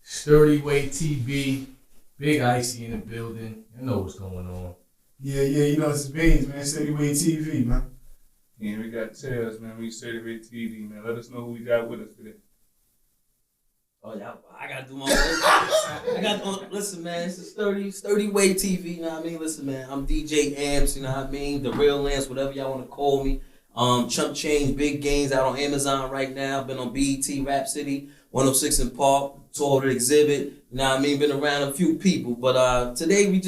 SturdyWayTv, Big Icy in the building. You know what's going on. Yeah, you know it's Beans, man. SturdyWayTv, man. Yeah, we got Tails, man. We SturdyWayTv, man. Let us know who we got with us today. Oh yeah, I gotta do my own. Listen, man, this is SturdyWayTv. You know what I mean? Listen, man, I'm DJ Amps. You know what I mean? The real Lance, whatever y'all want to call me. Chump Change, big gains out on Amazon right now. Been on BET, Rap City, 106 in Park, tour the exhibit. You know what I mean? Been around a few people, but today we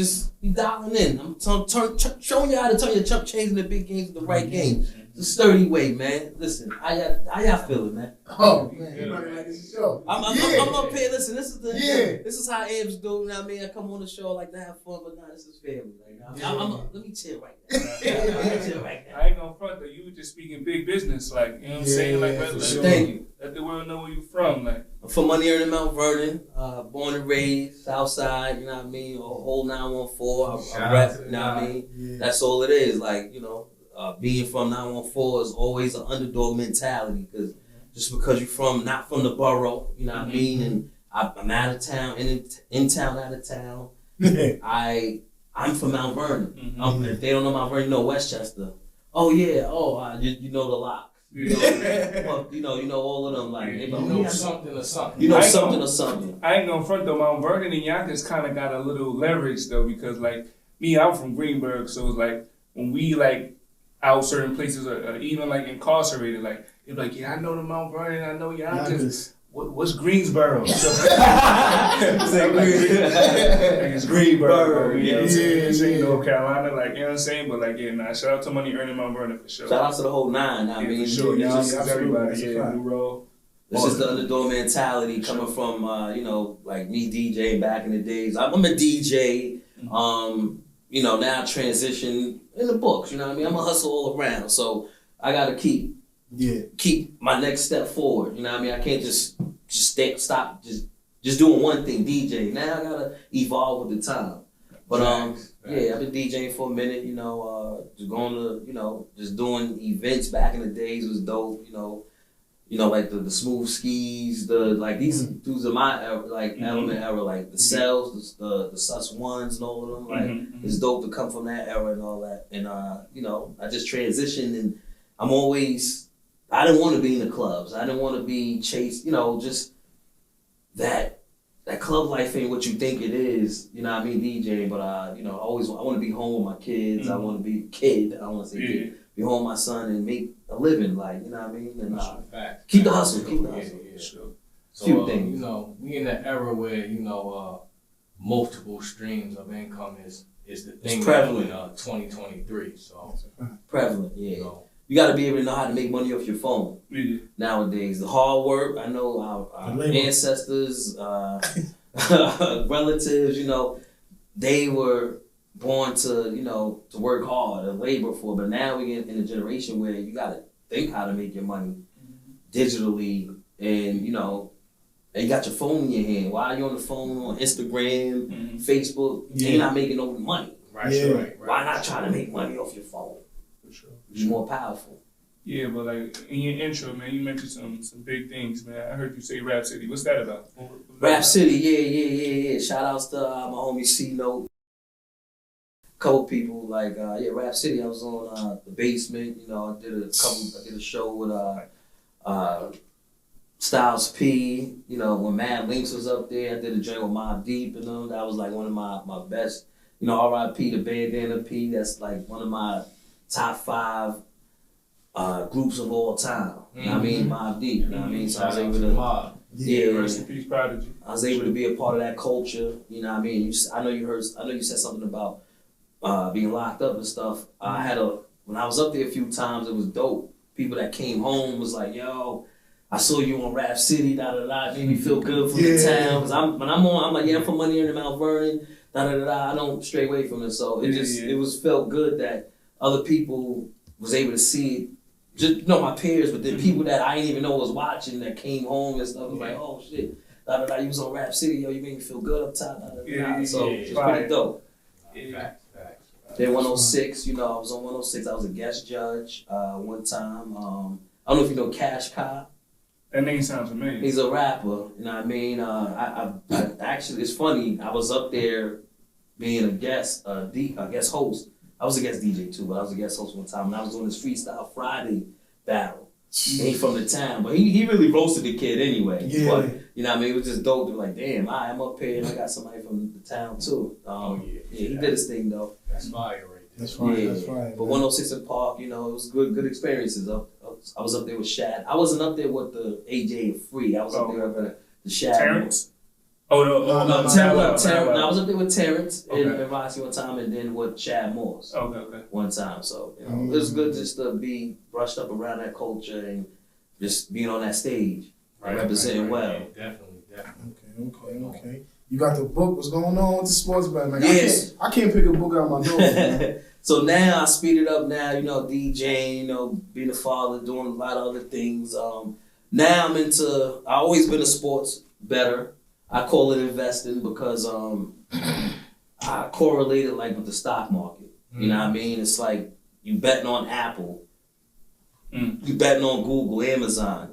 dialing in. I'm showing you how to turn your chump change into big games into the right game. The sturdy way, man. Listen, how y'all feeling, man? Oh man, you might like this show. I'm up here. Listen, this is how Amps do. You know what I mean? I come on the show like to have fun, but nah, this is family. Like, let me chill right now. I ain't gonna front though. You were just speaking big business, like, you know what I'm saying? Like, thank you. Let the world know where you from, like. I'm from money earning Mount Vernon, born and raised, Southside, you know what I mean? A whole 914, I rap, you know what I mean? Yeah. That's all it is, like, you know, being from 914 is always an underdog mentality, because just because you're not from the borough, you know what I mean? And I'm out of town, in town, out of town. I'm from Mount Vernon. If they don't know Mount Vernon, you know Westchester. Oh yeah, you know the Lock. You know all of them. Like, you know something or something. You know something or something. I ain't gonna front though. Mount Vernon and Yonkers kind of got a little leverage though, because like me, I'm from Greenburgh, so it's like when we like out certain places, or even like incarcerated, like it's like, yeah, I know the Mount Vernon, I know Yonkers. What's Greensboro? It's Greensboro. You know what I'm saying? It's in North Carolina, like, you know what I'm saying? But like, yeah, nah, shout out to Money Earning Mount Vernon for sure. Shout out to the whole nine. I mean, for sure. Y'all, everybody, New Road. This is the underdog mentality coming from, like me DJing back in the days. I'm a DJ. Now I transition in the books. You know what I mean? I'm a hustle all around, so I gotta keep my next step forward. You know what I mean? I can't just stop doing one thing, DJ. Now I gotta evolve with the time. But I've been DJing for a minute, just going to, just doing events back in the days was dope, like the Smooth Skis, these dudes are my era, like Element era, like the Cells, the Sus Ones and all of them. Like it's dope to come from that era and all that. And I just transitioned, and I didn't want to be in the clubs. I didn't want to be chased, just that club life ain't what you think it is, you know what I mean, DJing, but I want to be home with my kids. I want to be a kid. I don't want to say kid. Be home with my son and make a living, like, you know what I mean? And keep the hustle. Yeah. Sure. So, things. We in the era where, multiple streams of income is the thing prevalent in 2023. So prevalent, yeah. You got to be able to know how to make money off your phone nowadays. The hard work, I know our ancestors, relatives, they were born to work hard and labor for it. But now we get in a generation where you got to think how to make your money digitally, and you got your phone in your hand. Why are you on the phone on Instagram, Facebook? Yeah. You're not making no money. Right. Why not try to make money off your phone? For sure. Be more powerful. Yeah, but like in your intro, man, you mentioned some big things, man. I heard you say Rap City. What's that about? Rap City, yeah. Shout outs to my homie C Note. Couple people like Rap City. I was on the Basement. I did a show with Styles P. When Mad Links was up there, I did a joint with Mobb Deep and them. That was like one of my best. R.I.P. the Bandana P. That's like one of my top 5 groups of all time. You know what I mean? Mobb Deep. You know what I mean? So I was able to rest in peace, Prodigy. I was able to be a part of that culture. You know what I mean? I know you said something about being locked up and stuff. When I was up there a few times, it was dope. People that came home was like, yo, I saw you on Rap City, It made me feel good from the town. Cause I'm like, I'm from Money Earning Mount Vernon, I don't stray away from it. So it was felt good that other people was able to see it. Just my peers, but then people that I didn't even know was watching that came home and stuff was like, oh shit, you was on Rap City, yo, you made me feel good up top. So it's pretty dope. Facts. Then 106, I was on 106. I was a guest judge one time. I don't know if you know Cash Cop. That name sounds familiar. He's a rapper. You know what I mean? I actually, it's funny. I was up there being a guest, guest host. I was a guest DJ too, but I was a guest host one time, and I was doing this Freestyle Friday battle. And he from the town, but he really roasted the kid anyway. Yeah. But, you know what I mean? It was just dope. They're like, damn, I'm up here and I got somebody from the town too. He did his thing though. That's fire right there. That's fine. That's fine. But 106 in Park, you know, it was good experiences. I was up there with Shad. I wasn't up there with the AJ and Free. I was up there with the Shad. Terrence? Oh, no, Terrence. I was up there with Terrence in Rossi one time, and then with Chad Morse one time. So, you know, it was good just to be brushed up around that culture and just being on that stage, representing well. Yeah, definitely. Okay. You got the book. What's going on with the sports betting? Like, Yes. I can't pick a book out of my door, man. So now I speed it up now, you know, DJing, you know, being a father, doing a lot of other things. Now I've always been a sports bettor. I call it investing because I correlate it like with the stock market. You know what I mean? It's like you betting on Apple, you betting on Google, Amazon.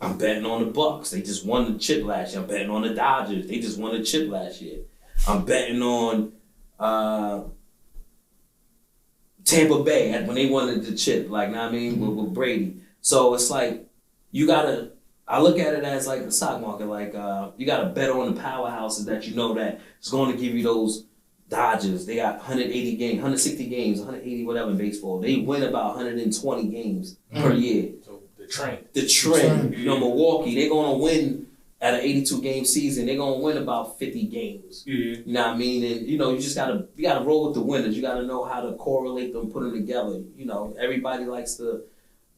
I'm betting on the Bucks. They just won the chip last year. I'm betting on the Dodgers. They just won the chip last year. I'm betting on Tampa Bay when they won the chip, like, know what I mean, with Brady. So it's like I look at it as like the stock market, like you gotta bet on the powerhouses that you know that it's going to give you those Dodgers. They got 180 games, 160 games, 180 whatever in baseball. They win about 120 games per year. So the trend. You know, Milwaukee, they're gonna win at an 82 game season. They're gonna win about 50 games. You know what I mean? And you know, you gotta roll with the winners. You gotta know how to correlate them, put them together. You know, everybody likes to.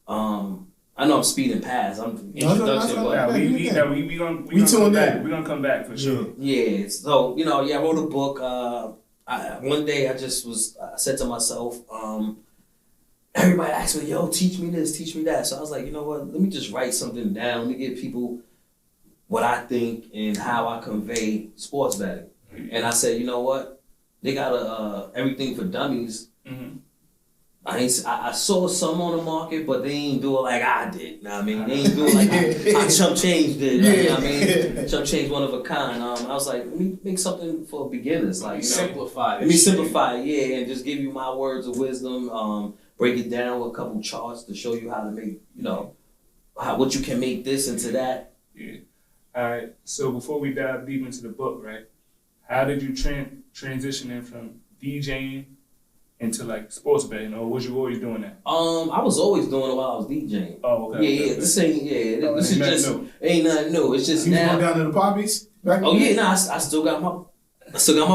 I know I'm speeding past. I'm introduction, but we gonna come back for sure. Yeah. So you know, I wrote a book. One day I said to myself, everybody asked me, yo, teach me this, teach me that. So I was like, you know what? Let me just write something down. Let me give people what I think and how I convey sports betting. And I said, you know what? They got everything for dummies. I saw some on the market, but they ain't do it like I did. You know what I mean? They ain't do it like how Chump Change did. You know what I mean? Chump Change one of a kind. I was like, let me make something for beginners. Like, simplify it. Let me simplify it, yeah, and just give you my words of wisdom. Break it down with a couple charts to show you how to make, you know, what you can make this into that. Yeah. All right. So before we dive deep into the book, right? How did you transition in from DJing into like sports betting, or was you always doing that? I was always doing it while I was DJing. Oh, okay. Yeah. This ain't this is just ain't nothing new. It's just you now. You down to the poppies? I still got my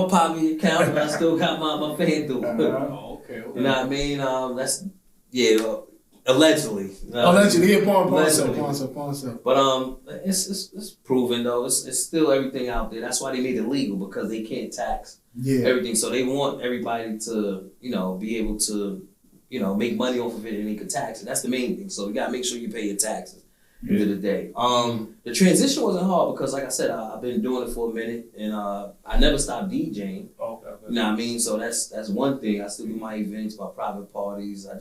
Poppy account, and I still got my FanDuel. Okay. You know what I mean? Allegedly. Allegedly, pawn sale. But it's proven though. It's still everything out there. That's why they made it legal, because they can't tax everything. So they want everybody to, you know, be able to, you know, make money off of it, and they can tax it. That's the main thing. So you gotta make sure you pay your taxes. End of the day. The transition wasn't hard because, like I said, I've been doing it for a minute, and I never stopped DJing. Okay. You know what I mean? So that's one thing. I still do my events, my private parties. I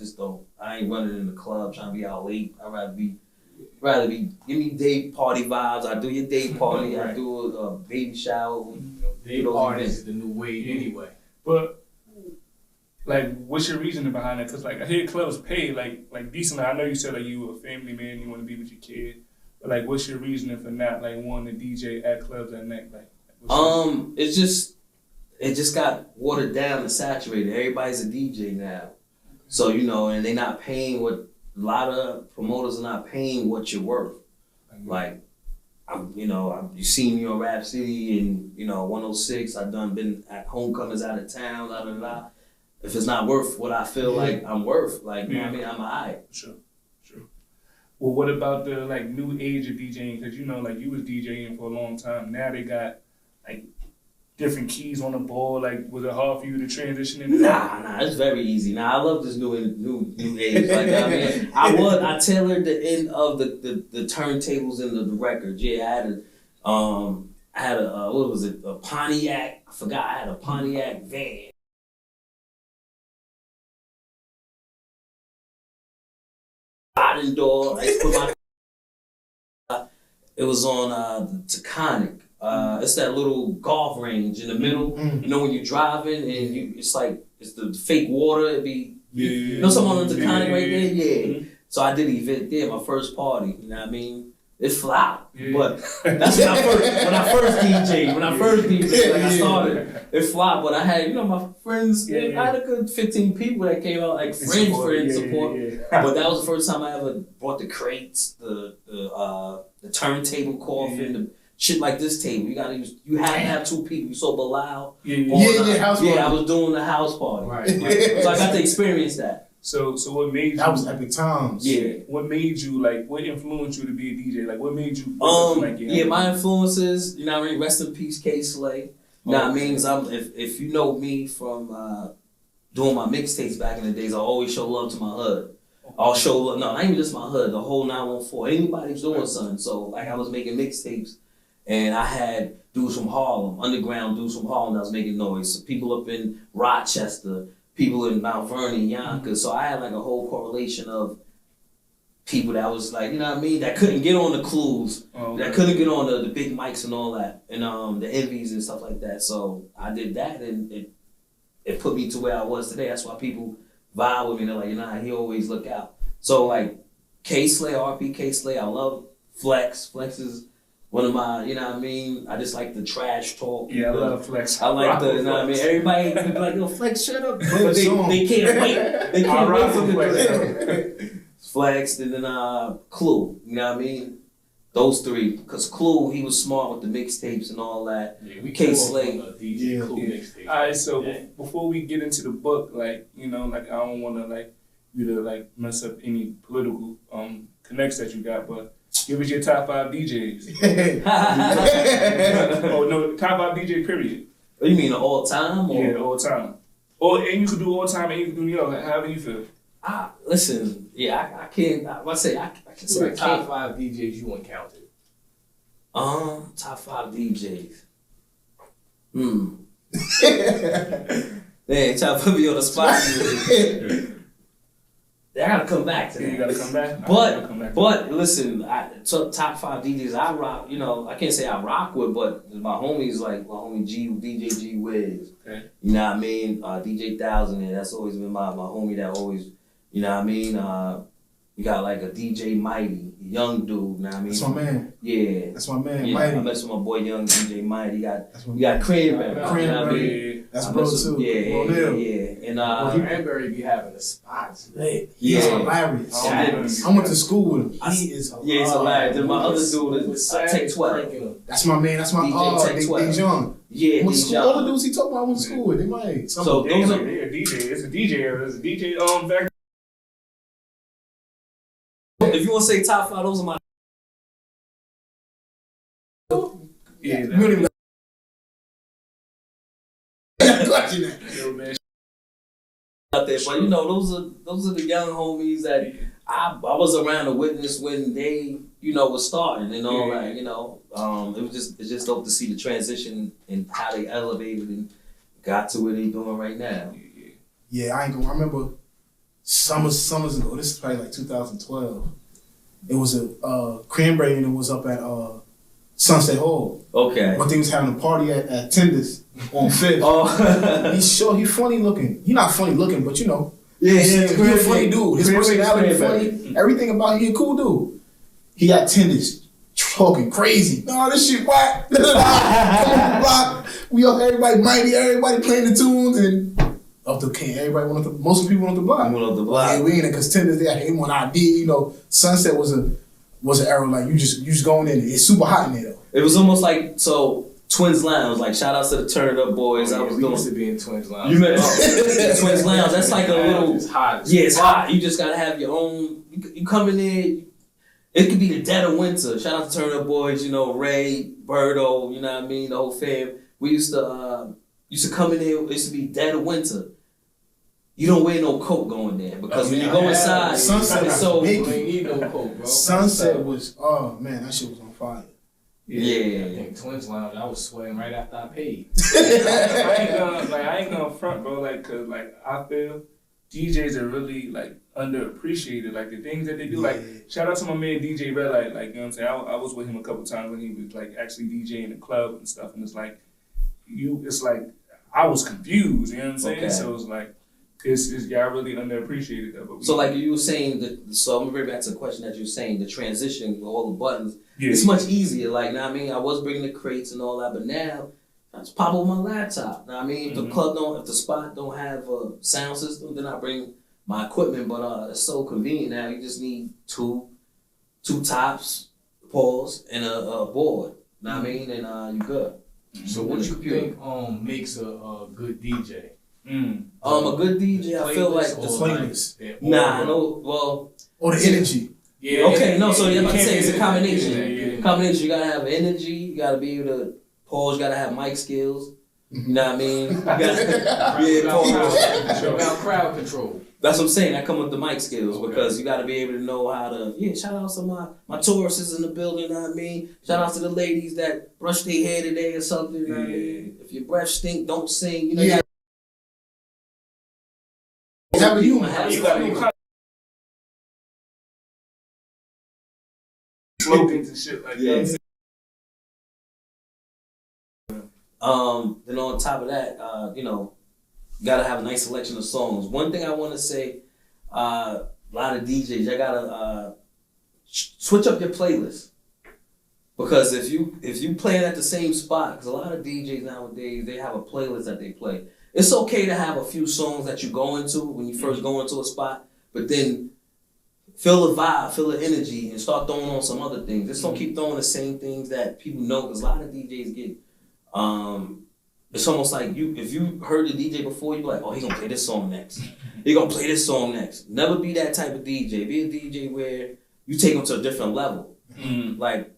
ain't running in the club trying to be out late. I'd rather be give me day party vibes. I do your day party. Right. I do a baby shower. Day parties is the new wave anyway. But like, what's your reasoning behind that? Because like, I hear clubs pay like decently. I know you said like you a family man, you want to be with your kid. But like, what's your reasoning for not like wanting to DJ at clubs at night? It just got watered down and saturated. Everybody's a DJ now, so you know, and they're not paying what a lot of promoters are not paying what you're worth. Like, you seen me on Rap City and 106. I've been at homecomings out of town. Blah blah blah. If it's not worth what I feel like I'm worth, like, you know what I mean, I'm alright. Sure. Well, what about the like new age of DJing? Because you like you was DJing for a long time. Now they got like different keys on the board. Like, was it hard for you to transition into that? Nah, it's very easy. Nah, I love this new age. Like, I mean, I tailored the end of the turntables and the records. Yeah, I had a what was it? A Pontiac. I forgot. I had a Pontiac van. Sliding door. I used to put It was on the Taconic. It's that little golf range in the middle. You know when you're driving and it's the fake water. It'd be you know someone on the Taconic right there. Yeah. So I did an event there, my first party. You know what I mean? It flopped, but that's when I first DJed. I started, it flopped. But I had, my friends. I had a good 15 people that came out, like friend support. But that was the first time I ever brought the crates, the turntable coffin, the shit like this table. You had to have 2 people. You saw Bilal. House party. I was doing the house party. Right. So I got to experience that. So what made you? That was epic times. Yeah. What made you what influenced you to be a DJ? Like, what made you? My influences. You know what I mean? Rest in peace, K Slay. You know what I mean? If you know me from doing my mixtapes back in the days, I always show love to my hood. I'll show love. No, not even just my hood. The whole 914. Anybody's doing something. So I was making mixtapes, and I had dudes from Harlem, underground dudes from Harlem that was making noise. So people up in Rochester. People in Mount Vernon, Yonkers. So I had a whole correlation of people that was that couldn't get on the clues, that couldn't get on the big mics and all that, and the envies and stuff like that. So I did that, and it put me to where I was today. That's why people vibe with me. They're like, he always look out. So K Slay, RP K Slay, I love Flex. Flex is one of my, I just like the trash talk. Yeah, I love Flex. I like everybody be like, yo, Flex, shut up. But they can't wait. They can't wait for the Flex, and then Clue, you know what I mean? Those 3. Because Clue, he was smart with the mixtapes and all that. Yeah, we K Slay. DJ Clue mixtape. All right, so before we get into the book, I don't want to, you to, mess up any political connects that you got, but give us your top 5 DJs. Oh no, top 5 DJ period. What do you mean, all time? Or? Yeah, all time. And you could do all time, and you could do however you feel. Listen, I can't. I can say top 5 DJs you want counted. Top 5 DJs. Man, try to put me on the spot. I gotta come back to that. You gotta come back. But listen, top 5 DJs I rock. I can't say I rock with, but my homies my homie DJ G Wiz. Okay. You know what I mean? DJ 1000. That's always been my homie that always. You know what I mean? You got a DJ Mighty, young dude. You know what I mean? That's my man. Yeah. That's my man. Yeah, Mighty. I mess with my boy young DJ Mighty. You got Cranberry. Cranberry. That's bro too. Yeah. And Cranberry be having the spots. Yeah. He's hilarious. I went to school with him. He is hilarious. Yeah, he's hilarious. Then my other dude is Tech 12. That's my man. That's my DJ Tech 12. John. Yeah, all the dudes he talked about, I went to school with. They might. So those are DJ. It's a DJ. It's a DJ. Back. If you want to say top 5, those are my. Yeah. You don't even. Out there, but those are the young homies that I was around to witness when they was starting and all that. It's just dope to see the transition and how they elevated and got to where they doing right now. Yeah, I remember summers ago. This is probably 2012. It was a Cranberry, and it was up at Sunset Hall. Okay. But they was having a party at Tinder's on 5th. Oh. He's funny looking. He's not funny looking, but Yeah, he's a funny dude. His personality funny. Everything about him, he a cool dude. He got Tinder's talking crazy. No, this shit whack. Come on the block. We up, everybody mighty, everybody playing the tunes, and up the king. Everybody most of the people on the block. Yeah, we ain't it because Tinder's there. They want ID. Sunset was an era you just going in. It's super hot in there though. It was almost Twins Lounge. Shout out to the Turn It Up Boys. I was used to be in Twins Lounge. You met Twins Lounge. That's a little. It's hot. Yeah, it's hot. You just gotta have your own. You come in there. It could be the dead of winter. Shout out to Turn It Up Boys. Ray, Birdo. You know what I mean? The whole fam. We used to come in there. It used to be dead of winter. You don't wear no coat going there because when you go inside, Sunset it's so. You ain't need no coat, bro. Sunset was that shit was on fire. Yeah. I think Twins Lounge, I was sweating right after I paid. I ain't gonna front, bro. Cause I feel DJs are really like underappreciated. Like the things that they do. Like shout out to my man DJ Red Light. Like you know what I'm saying. I was with him a couple times when he was like actually DJing the club and stuff. And it's like I was confused. You know what I'm saying? Okay. So it's like it's y'all really underappreciated that. But So like you were saying so I'm gonna bring back to the question that you were saying, the transition with all the buttons. Yeah. It's much easier. Like, know what I mean, I was bringing the crates and all that, but now I just pop on my laptop. Know what I mean, if the spot don't have a sound system, then I bring my equipment. But it's so convenient now. You just need two tops, pause, and a board. Know what I mean, and you good. So what you think makes a good DJ? A good DJ, I feel like the playlist. Or the energy. Yeah. Okay, no, so I'm about to say it's a combination. Yeah. Combination, you gotta have energy, you gotta be able to pause, you gotta have mic skills. You know what I mean? You About crowd control. That's what I'm saying. That come with the mic skills because you gotta be able to know how to. Yeah, shout out to my Tauruses in the building. You know what I mean? Shout out to the ladies that brush their hair today or something. You know what I mean? If your breath stink, don't sing. You know. Yeah. You gotta slogans and shit like that. Then on top of that, you gotta have a nice selection of songs. One thing I want to say, a lot of DJs, you gotta switch up your playlist because if you playing at the same spot, because a lot of DJs nowadays they have a playlist that they play. It's okay to have a few songs that you go into when you first go into a spot, but then feel the vibe, feel the energy, and start throwing on some other things. Just don't keep throwing the same things that people know, because a lot of DJs get. It's almost like if you heard the DJ before, you're like, oh, he gonna play this song next. He gonna play this song next. Never be that type of DJ. Be a DJ where you take them to a different level. Like,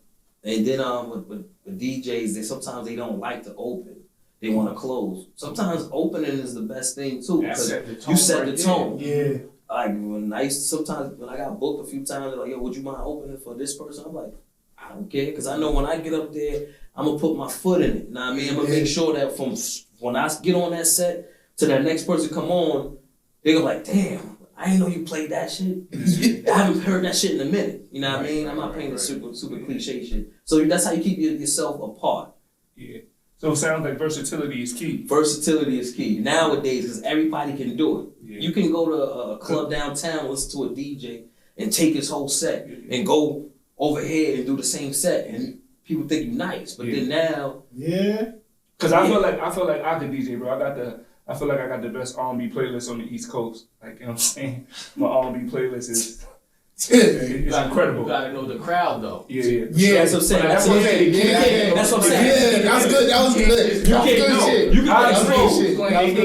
and then with DJs, sometimes they don't like to open. They want to close. Sometimes opening is the best thing too, because you set the tone. Yeah. Like sometimes when I got booked a few times, they're like, yo, would you mind opening for this person? I'm like, I don't care, because I know when I get up there, I'm gonna put my foot in it. You know what I mean? I'm gonna make sure that from when I get on that set to that next person come on, they're gonna be like, damn, I didn't know you played that shit. I haven't heard that shit in a minute. You know what I mean? I'm not playing the super cliche shit. So that's how you keep yourself apart. Yeah. So it sounds like versatility is key. Versatility is key nowadays, because everybody can do it. Yeah. You can go to a club downtown, listen to a DJ, and take his whole set and go over here and do the same set, and people think you're nice. But then now, because I feel like I could DJ, bro. I feel like I got the best R&B playlist on the East Coast. Like, you know what I'm saying? My R&B playlist is incredible. You gotta know the crowd though. Yeah. that's what I'm saying. That's what I'm saying. That's what I'm saying. Yeah, that was good. That was good. That was good shit. You can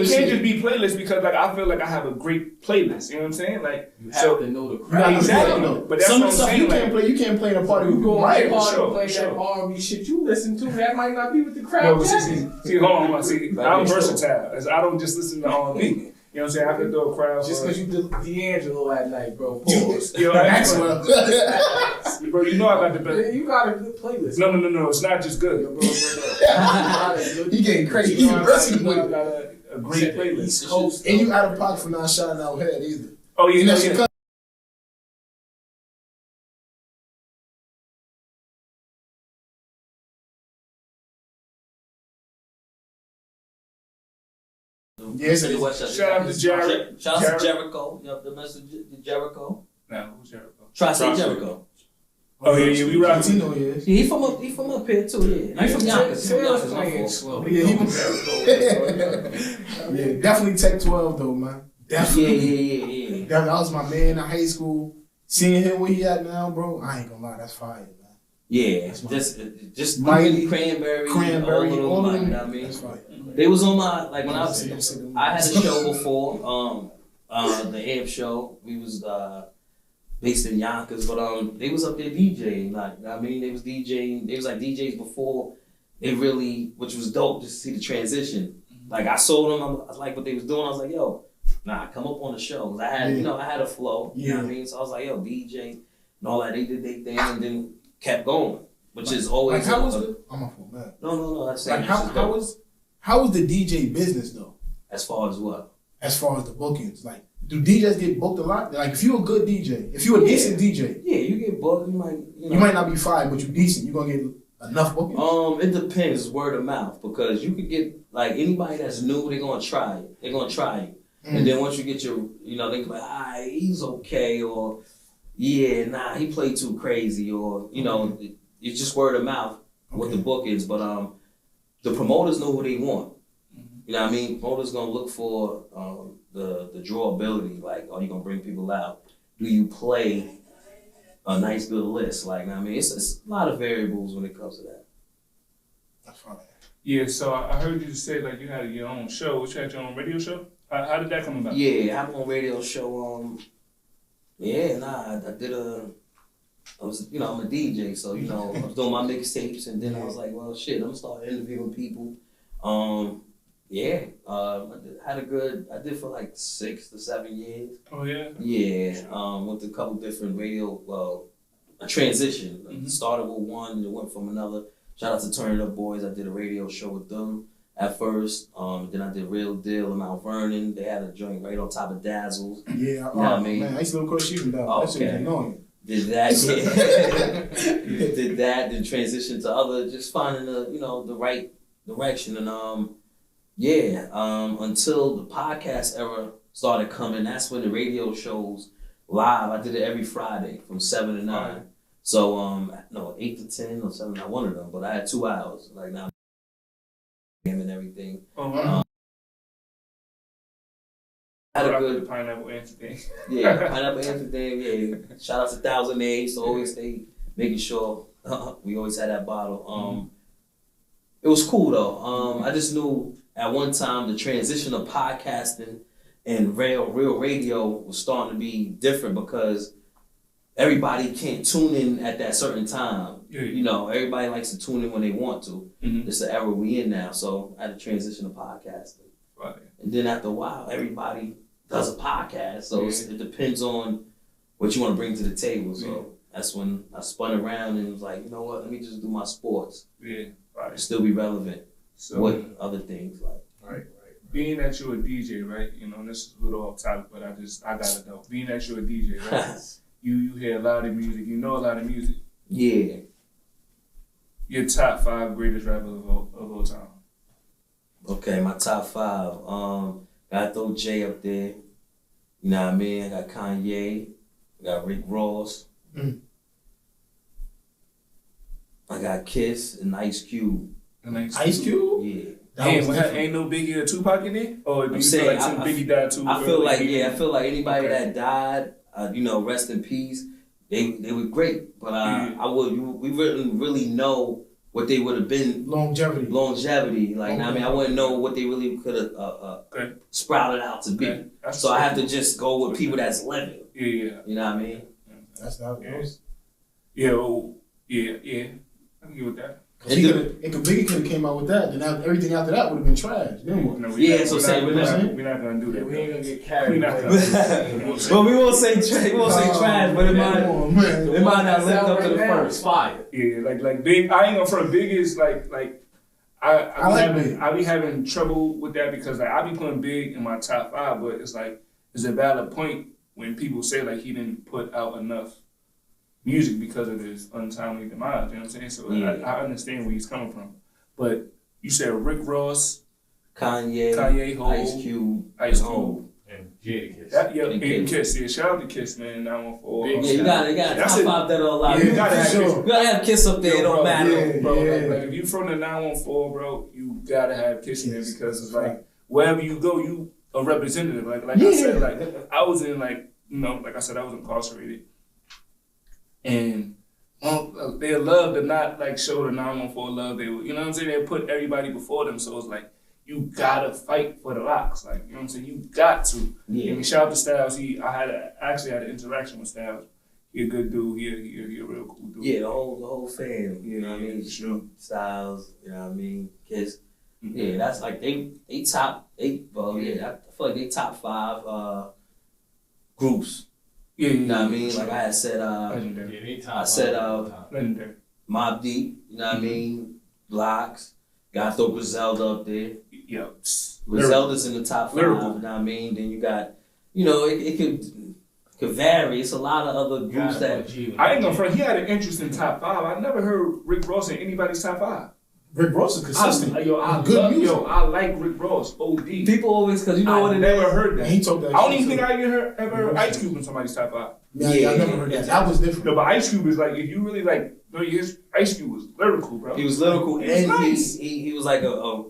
It can't just be playlists, because like I feel like I have a great playlist. You know what I'm saying? Like You have to know the crowd. Exactly. But that's Some what of I'm the stuff saying. you can't play in a party with You people. go Right? on party sure, play sure. that R&B shit you listen to, that might not be with the crowd. No, but see, hold on. See, I'm versatile. I don't just listen to R&B. You know what I'm saying? I can do a crowd. Just because you did D'Angelo at night, bro. Pause. Bro, you know I got the best. You got a good playlist. No. It's not just good. Bro. You getting crazy. You aggressive with I it. got a great playlist. East Coast. And you out of pocket for not shouting out head either. Oh yeah, You know, she yeah. Yes, it is. Shout out to Jared. Shout out to Jericho. The message to Jericho. Nah, who's Jericho? Tri-State Jericho. Oh yeah, we rock. Latino, yeah. Yeah, he from up here too. Yeah, he from Yonkers. Taylor's playing slow. Yeah, he was. Yeah, definitely Tech 12 though, man. Definitely. Yeah. That was my man in high school. Seeing him where he at now, bro, I ain't gonna lie, that's fire, man. Yeah, just Mighty, Cranberry, all of them. you know what I mean? That's fire. They was on my, like when I had a show. show before, the AMP show. We was based in Yonkers, but they was up there DJing. Like, I mean, they was DJing. They was like DJs before they really, which was dope just to see the transition. Like I saw them, I like what they was doing. I was like, yo, nah, come up on the show. 'Cause I had, I had a flow. You know what I mean? So I was like, yo, DJ and all that. They did their thing and then kept going, which is always. Like how was the? I'm off on that. No. That's like how was the DJ business though? As far as what? As far as the bookings, like Do DJs get booked a lot? Like, if you a good DJ, if you a decent DJ, yeah, you get booked. You might not be fired, but you decent. You gonna get enough bookings? It depends. Word of mouth, because you could get like anybody that's new. They're gonna try it. They're gonna try it, and then once you get your, they can be like, he's okay, or yeah, nah, he played too crazy, or it's just word of mouth what the book is. But the promoters know who they want. You know what I mean? Promoters gonna look for the drawability. Like, are you gonna bring people out? Do you play a nice good list? Like, I mean, it's a lot of variables when it comes to that. That's fine. Yeah, so I heard you say like you had your own show. You had your own radio show. How did that come about? Yeah, I have my own radio show. I did I was, I'm a DJ, so, I was doing my mixtapes, and then I was like, well, shit, I'm gonna start interviewing people. I did for like 6 to 7 years. Oh, yeah? Yeah, went to a couple different a transition. Started with one, and it went from another. Shout out to Turn It Up Boys. I did a radio show with them at first. Then I did Real Deal in Mount Vernon. They had a joint right on top of Dazzles. Yeah, you know what I mean? Man, I used to live across the street from that. That shit was annoying. Did that, did that, then transitioned to other, just finding the right direction. And until the podcast era started coming, that's when the radio shows live. I did it every Friday from 7 to 9. Right. So 8 to 10 or 7, not one of them, but I had 2 hours. Like now, and everything. Oh wow. I had a good pineapple answer thing. Yeah, pineapple answer thing. Yeah, shout out to 1008. So always stay making sure we always had that bottle. It was cool though. I just knew at one time the transition of podcasting and real radio was starting to be different because everybody can't tune in at that certain time. Yeah. Everybody likes to tune in when they want to. It's the era we in now. So I had to transition to podcasting. Right. And then after a while, everybody does a podcast. So it depends on what you want to bring to the table. So that's when I spun around and was like, you know what? Let me just do my sports. Yeah, right. Still be relevant. So what other things like? Right. Being that you're a DJ, right? And this is a little off topic, but I gotta know. Being that you're a DJ, right? you hear a lot of music. You know a lot of music. Yeah. Your top 5 greatest rappers of all time. Okay, my top 5. Gotta throw Jay up there. You know what I mean? I got Kanye. I got Rick Ross. I got Kiss and Ice Cube. Ice Cube? Yeah. Ain't no Biggie or Tupac in there? Or do you feel like some Biggie died too? I feel like anybody that died, rest in peace. They were great, but we wouldn't really know what they would have been. Longevity. Like, I wouldn't know what they really could have sprouted out to be. Okay. So I have to just go with people that's living. Yeah. You know what I mean? That's how it goes. Yeah. I can get with that. If Biggie could have came out with that, then everything after that would have been trash. We're not gonna do that. We ain't gonna get carried away. Well, we won't say trash, but it might not live up to the first. Fire. Yeah, like Big. I ain't gonna front. Big is like I be having trouble with that because I be putting Big in my top 5, but it's like it's a valid point when people say like he didn't put out enough music because of his untimely demise. You know what I'm saying? So I understand where he's coming from. But you said Rick Ross, Kanye, Hov, Ice Cube, and Kiss. And Kiss. Yeah, shout out to Kiss, man. 914. Yeah, you got top 5 that are alive. Yeah, you gotta have Kiss up there. It don't matter, bro. Like if you from the 914, bro, you gotta have Kiss in there because it's like wherever you go, you a representative. Like I said, like I was in like I said, I was incarcerated. And they love to not like show the 914 love. They, you know what I'm saying? They put everybody before them. So it's like you gotta fight for the locks. Like, you know what I'm saying? You got to. Yeah. I mean, shout out to Styles. I actually had an interaction with Styles. He a good dude. He a real cool dude. Yeah, the whole fam. You know what I mean? Sure. Styles. You know what I mean? Kiss. Yeah, that's like they top 8. Well, I feel like they top 5 groups. Yeah, you know what I mean? Like I had said, Legendary. Mobb Deep, you know what I mean? Blocks. Gotta throw Griselda up there. Yep. Griselda's in the top 5, you know what I mean? Then you got you know, it could vary. It's a lot of other groups that. I ain't gonna front. He had an interesting top 5. I never heard Rick Ross in anybody's top 5. Rick Ross is consistent. I like Rick Ross. OD. People always, because you know what it is. I never heard that. He told that. I don't even think I ever heard Ice Cube in somebody's top 5. Yeah, I never heard that. That was different. No, but Ice Cube is like, if you really like, no, Ice Cube was lyrical, bro. He was lyrical, he was and nice. he was like a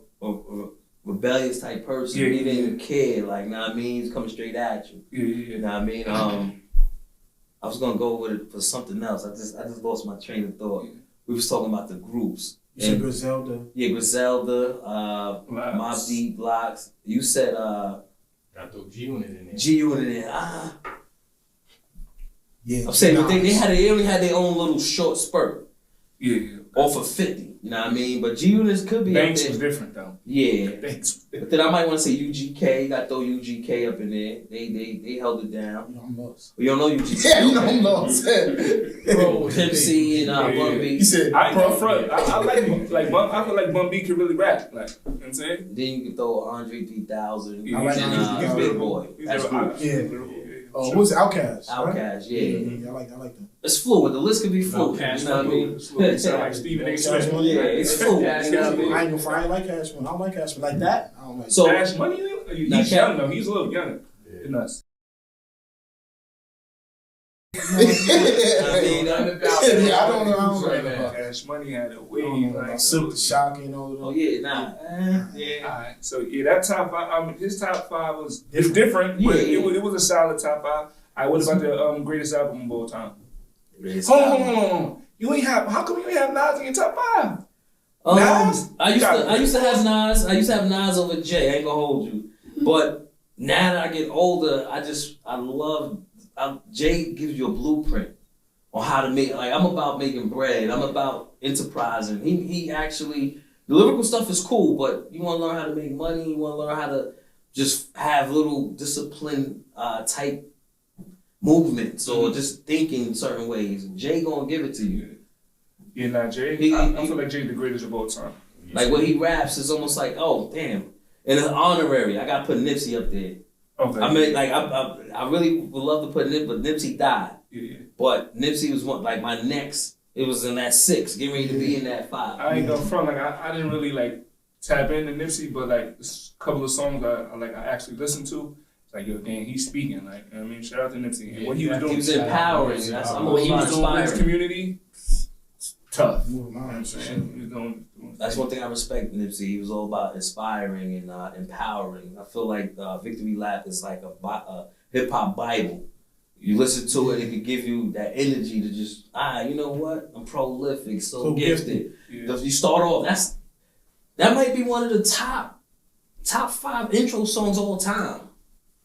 rebellious type person. Yeah, he didn't care, like, know what I mean? He's coming straight at you. Yeah. You know what I mean? I was gonna go with it for something else. I just lost my train of thought. We was talking about the groups. You said Griselda. Yeah, Griselda, Mob Deep, Blocks. You said I threw G-Unit in there. G-Unit in. Yeah. I'm saying, but they only had their own little short spurt. Yeah. Off of 50, you know what I mean? But G-Units could be Banks up there. was different though. Yeah. Banks. But then I might want to say UGK. You got to throw UGK up in there. They held it down. You know I'm lost. You don't know UGK. Yeah, you know I'm lost. Bro, Pimp C and Bun B. He said, I ain't gonna front. I I feel like Bun B could really rap. Like, you know what I'm saying? Then you can throw Andre 3000 I like and Big Boy. That's cool. Yeah. Oh, what was it? Outkast? Outkast, yeah. Yeah, I like that. It's fluid. The list could be fluid. Cash You know what I mean? Sound like Stephen A. Smith. Money. Yeah, it's fluid. I ain't gonna front. I like Cash Money. I don't like Cash Money like that. I don't like. So, Cash Money? He's young though. He's a little younger than us. I mean, I don't know right about now. Cash Money had a wave. Like, Silk the Shock and all oh that. yeah, nah. Yeah. Alright, so yeah, that top 5. His top 5 was different, but Yeah. it was a solid top 5. What about the greatest album of all time? Greatest Hold album. on. You ain't have. How come you ain't have Nas in your top 5? Nas? I used to have Nas. I used to have Nas over Jay. I ain't gonna hold you. But now that I get older, I love. Jay gives you a blueprint on how to make. Like, I'm about making bread. I'm about enterprising. He actually, the lyrical stuff is cool, but you want to learn how to make money. You want to learn how to just have little discipline type movements or just thinking certain ways. Jay gonna give it to you. Yeah, nah, Jay. I feel like Jay the greatest of all time. Like when he raps, it's almost like, oh damn. And an honorary, I gotta put Nipsey up there. Okay. I mean, like I really would love to put Nip, but Nipsey died. Yeah. But Nipsey was one, like my next. It was in that 6, getting ready to be in that 5. I ain't gonna front. Like I didn't really like tap into Nipsey, but like a couple of songs I actually listened to. It's like, yo, damn, he's speaking. Like, I mean, shout out to Nipsey. And what he was doing, He was empowering. what he was doing in his community, tough. You know what Mine. I'm saying? He was doing That's one thing I respect Nipsey. He was all about inspiring and empowering. I feel like Victory Lap is like a hip hop Bible. You listen to it, it can give you that energy to just, you know what? I'm prolific, so gifted. Yeah. You start off, that might be one of the top 5 intro songs all time.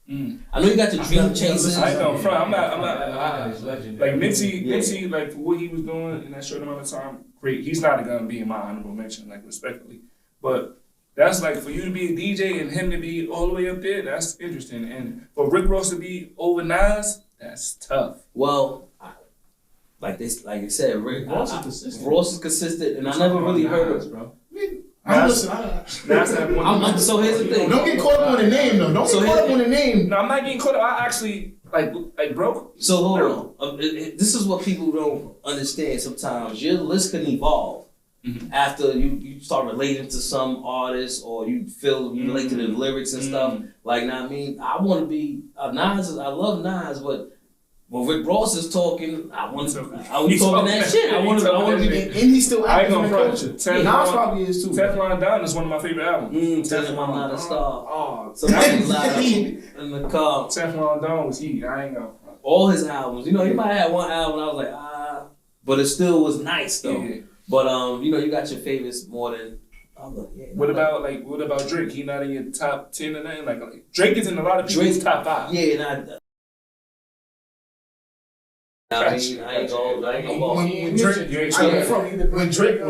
I know you got the Dream Chasers. I ain't gonna front. I'm not like legendary. Nipsey, like for what he was doing in that short amount of time, great. He's not gonna be in my honorable mention, like respectfully. But that's like for you to be a DJ and him to be all the way up there, that's interesting. And for Rick Ross to be over Nas, that's tough. Well, like I said, Ross is consistent. Ross is consistent, and I never really heard of. bro. So here's the thing. Don't get caught up on the name though. Don't get caught up on the name. No, I'm not getting caught up. I actually like bro. So hold on. This is what people don't understand sometimes. Your list can evolve after you start relating to some artists or you feel you relate to the lyrics and stuff. Like, now I mean, I want to be Nas. I love Nas, but when Rick Ross is talking, I was talking that shit. I want to be. And he's still I ain't active in gonna culture. front. Nas probably is too. Teflon Don is one of my favorite albums. Telling him I'm not a star. Oh, Somebody's loud in the car. Teflon Don was heat. I ain't gonna front. All his albums. You know, he might have one album. I was like, but it still was nice though. Yeah. But you know, you got your favorites more than. What about Drake? He not in your top 10 or nothing? Like Drake is in a lot of people's top 5. Yeah, and I ain't going. When Drake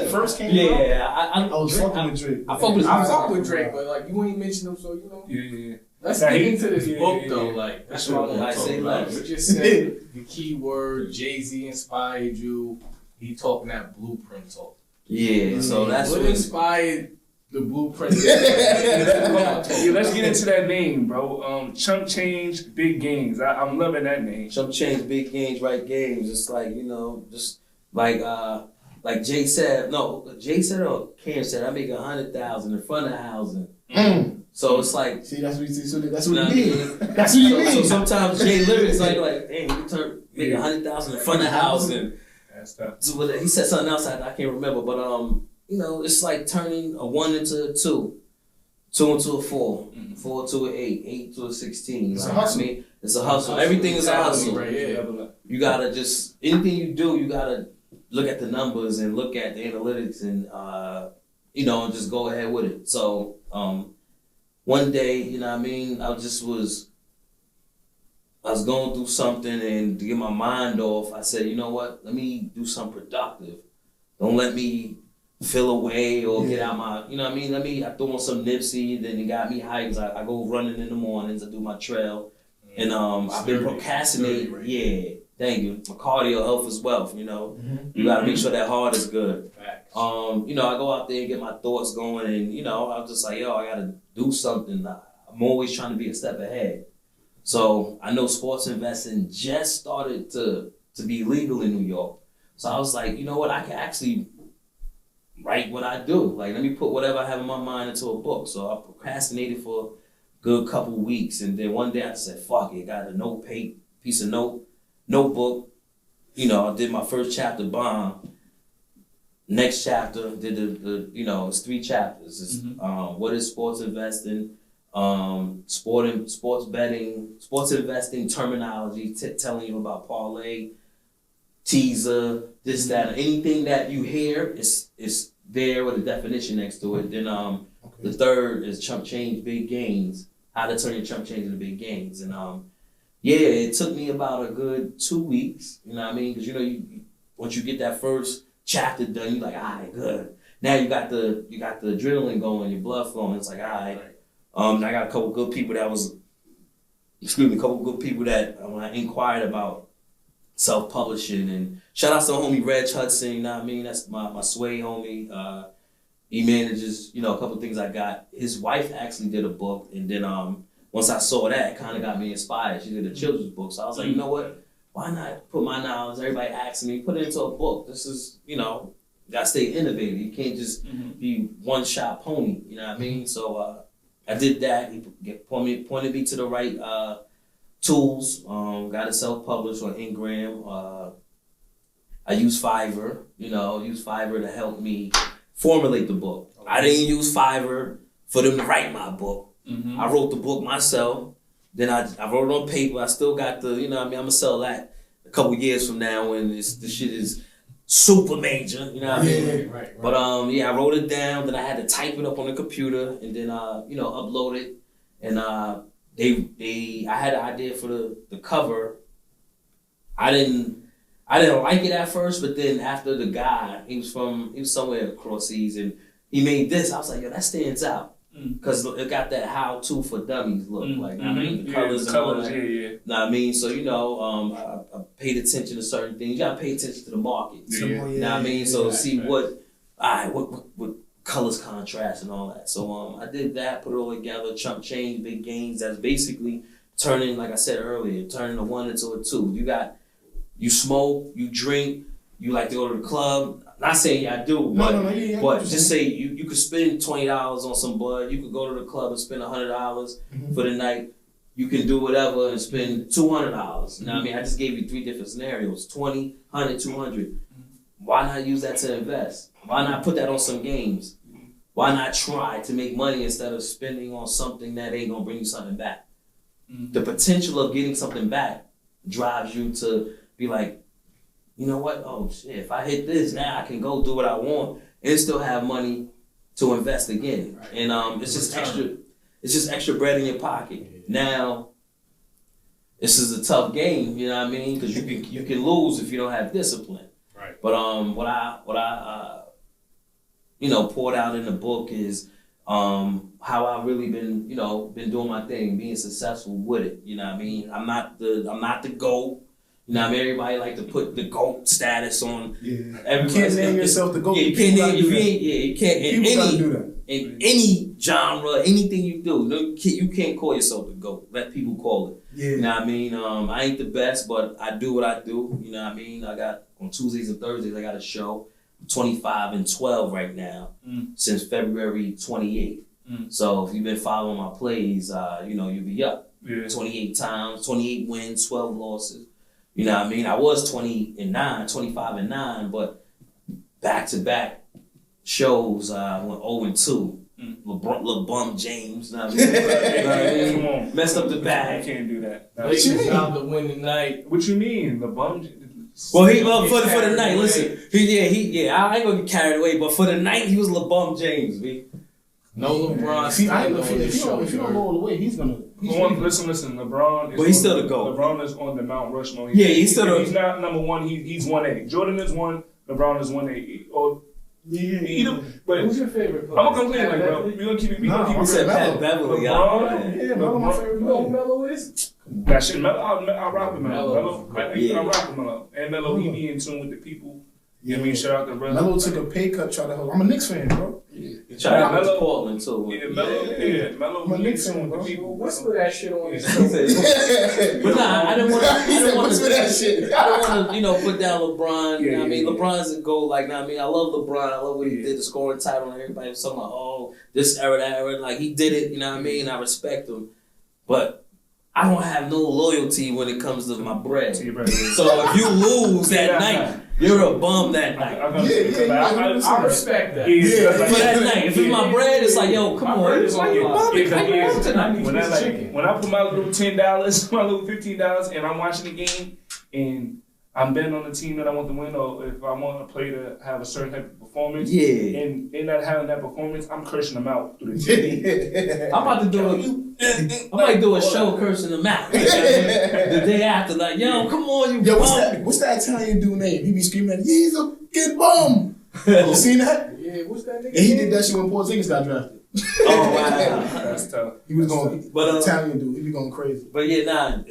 first came out, I was fucking with Drake. I fuck with Drake, but like you ain't mention him, so you know. Yeah. Let's get into this book though. Like that's what I want to talk about. You just said the key word Jay-Z inspired you. He talking that blueprint talk. Yeah, so that's what inspired The blueprint. Yeah, let's get into that name, bro. Chump Change, Big Gains. I'm loving that name. Chump Change, Big Gains, Right Games. It's like, just like Jay said or Karen said, I make 100,000 in front of housing. So it's like, see, that's what he mean. That's what he mean. So sometimes Jay lyrics like, dang, you make 100,000 in front of housing. That's tough. So he said something else I can't remember, but it's like turning a 1 into a 2, 2 into a 4, 4 to an 8, 8 to a 16. It's a hustle. I mean, it's a hustle. Everything is a hustle. Right, yeah. You gotta just, anything you do, you gotta look at the numbers and look at the analytics and and just go ahead with it. So one day, I was going through something, and to get my mind off, I said, you know what? Let me do something productive. Don't let me feel away or get out my, I throw on some Nipsey, then it got me hyped. I go running in the mornings, I do my trail. And I've been procrastinating. Right? Yeah, thank you. My cardio, health is wealth, You gotta make sure that heart is good. I go out there and get my thoughts going, and I'm just like, I gotta do something. I'm always trying to be a step ahead. So I know sports investing just started to be legal in New York. So I was like, you know what, I can actually write what I do. Like, let me put whatever I have in my mind into a book. So I procrastinated for a good couple weeks, and then one day I just said, fuck it, got a piece of notebook. I did my first chapter, bomb. Next chapter, did it's 3 chapters. It's what is sports investing, sports betting, sports investing terminology, telling you about parlay, teaser, this, that, anything that you hear is there with a definition next to it. Then the third is Chump Change, Big Gains, how to turn your chump change into big gains. And it took me about a good 2 weeks, because you once you get that first chapter done, you're like, all right, good. Now you got the adrenaline going, your blood flowing. It's like, all right. I got a couple good people that when I inquired about self-publishing, and shout out to the homie Reg Hudson, that's my sway homie. He manages, a couple things I got. His wife actually did a book, and then once I saw that, it kind of got me inspired. She did a children's book, so I was like, you know what? Why not put my knowledge? Everybody asking me, put it into a book. This is, gotta stay innovative. You can't just be one-shot pony. You know what I mean? So I did that. He pointed me to the right tools. Got it self-published on Ingram. I use Fiverr. To help me formulate the book. Okay. I didn't use Fiverr for them to write my book. I wrote the book myself. Then I wrote it on paper. I still got the, I'm gonna sell that a couple years from now when this shit is super major. You know what I mean? Right. But I wrote it down. Then I had to type it up on the computer and then upload it. And I had an idea for the cover. I didn't like it at first, but then after the guy, he was somewhere across seas, and he made this. I was like, yo, that stands out. Because it got that how-to for dummies look. The colors and all that. Yeah. Know what I mean? So, I paid attention to certain things. You got to pay attention to the market. Know what I mean? So see what colors contrast and all that. So I did that, put it all together, Chump Change, Big Gains. That's basically turning, like I said earlier, turning a 1 into a 2. You smoke, you drink, you like to go to the club. Not saying I do, but just say you could spend $20 on some bud. You could go to the club and spend $100 for the night. You can do whatever and spend $200. You know what I mean? I just gave you 3 different scenarios: 20, 100, 200. Why not use that to invest? Why not put that on some games? Why not try to make money instead of spending on something that ain't gonna bring you something back? The potential of getting something back drives you to be like, you know what? Oh shit! If I hit this now, I can go do what I want and still have money to invest again. Right. And it's just extra. It's just extra bread in your pocket. Now, this is a tough game. You know what I mean? Because you can lose if you don't have discipline. Right. But what I poured out in the book is how I've really been doing my thing, being successful with it. You know what I mean? I'm not the GOAT. You know what I mean? Everybody like to put the GOAT status on. Yeah. You can't name yourself the GOAT. Yeah, you can't name. You can't. People gotta do that. in any genre, anything you do. No, you can't call yourself the GOAT. Let people call it. Yeah. You know what I mean? I ain't the best, but I do what I do. You know what I mean? I got on Tuesdays and Thursdays, I got a show. I'm 25 and 12 right now since February 28th. So if you've been following my plays, you know, you'll be up. 28 times, 28 wins, 12 losses. You know what I mean? I was 25 and 9, but back-to-back shows went 0 and 2. LeBron James, you know what I mean? Come on. Messed up the bag. You can't do that. Lakers out to win tonight. What you mean? LeBron? Well, for the night, listen. I ain't gonna get carried away, but for the night, he was LeBron James, B. No LeBron. If you don't go all the way, he's gonna. Listen. LeBron is. But he's still the GOAT. LeBron is on the Mount Rushmore. He's still. He's not number one. He's 1A. Jordan is 1. LeBron is 1A. Or but who's your favorite player? I'm gonna complain, like, bro. We gonna keep it. I said Pat Beverly. LeBron. Melo my favorite player. Melo is. That shit, Melo. I rock with Melo. Melo. I rock with Melo. And Melo, he be in tune with the people. You know what I mean? Shout out to brother. Melo took a pay cut, tried to help. I'm a Knicks fan, bro. He tried to go to Portland too. Melo. I'm a Knicks fan, bro. Whisper that shit on his But nah, I didn't want to. that shit. I don't want to, put down LeBron. You know what I mean? LeBron's a goal. Like, I mean, I love LeBron. I love what he did, the scoring title, and everybody was talking about, oh, this era, that era. Like, he did it. You know what I mean? I respect him, but I don't have no loyalty when it comes to my bread. So if you lose that night, you're a bum that night. I respect that. For that night, if it's my bread, it's like, yo, come on. When I put my little $10, my little $15, and I'm watching the game, and I'm betting on the team that I want to win, or if I want a player to have a certain type of performance, and they're not having that performance, I'm cursing them out through the game. I'm about to do I might do a show cursing them out. The day after, like, yo, come on, you bum. What's that Italian dude name? He be screaming, he's a fucking bum. You seen that? Yeah, what's that nigga? And he did that shit when Porzingis got drafted. Oh, wow. That's tough. He was going, Italian dude, he be going crazy. But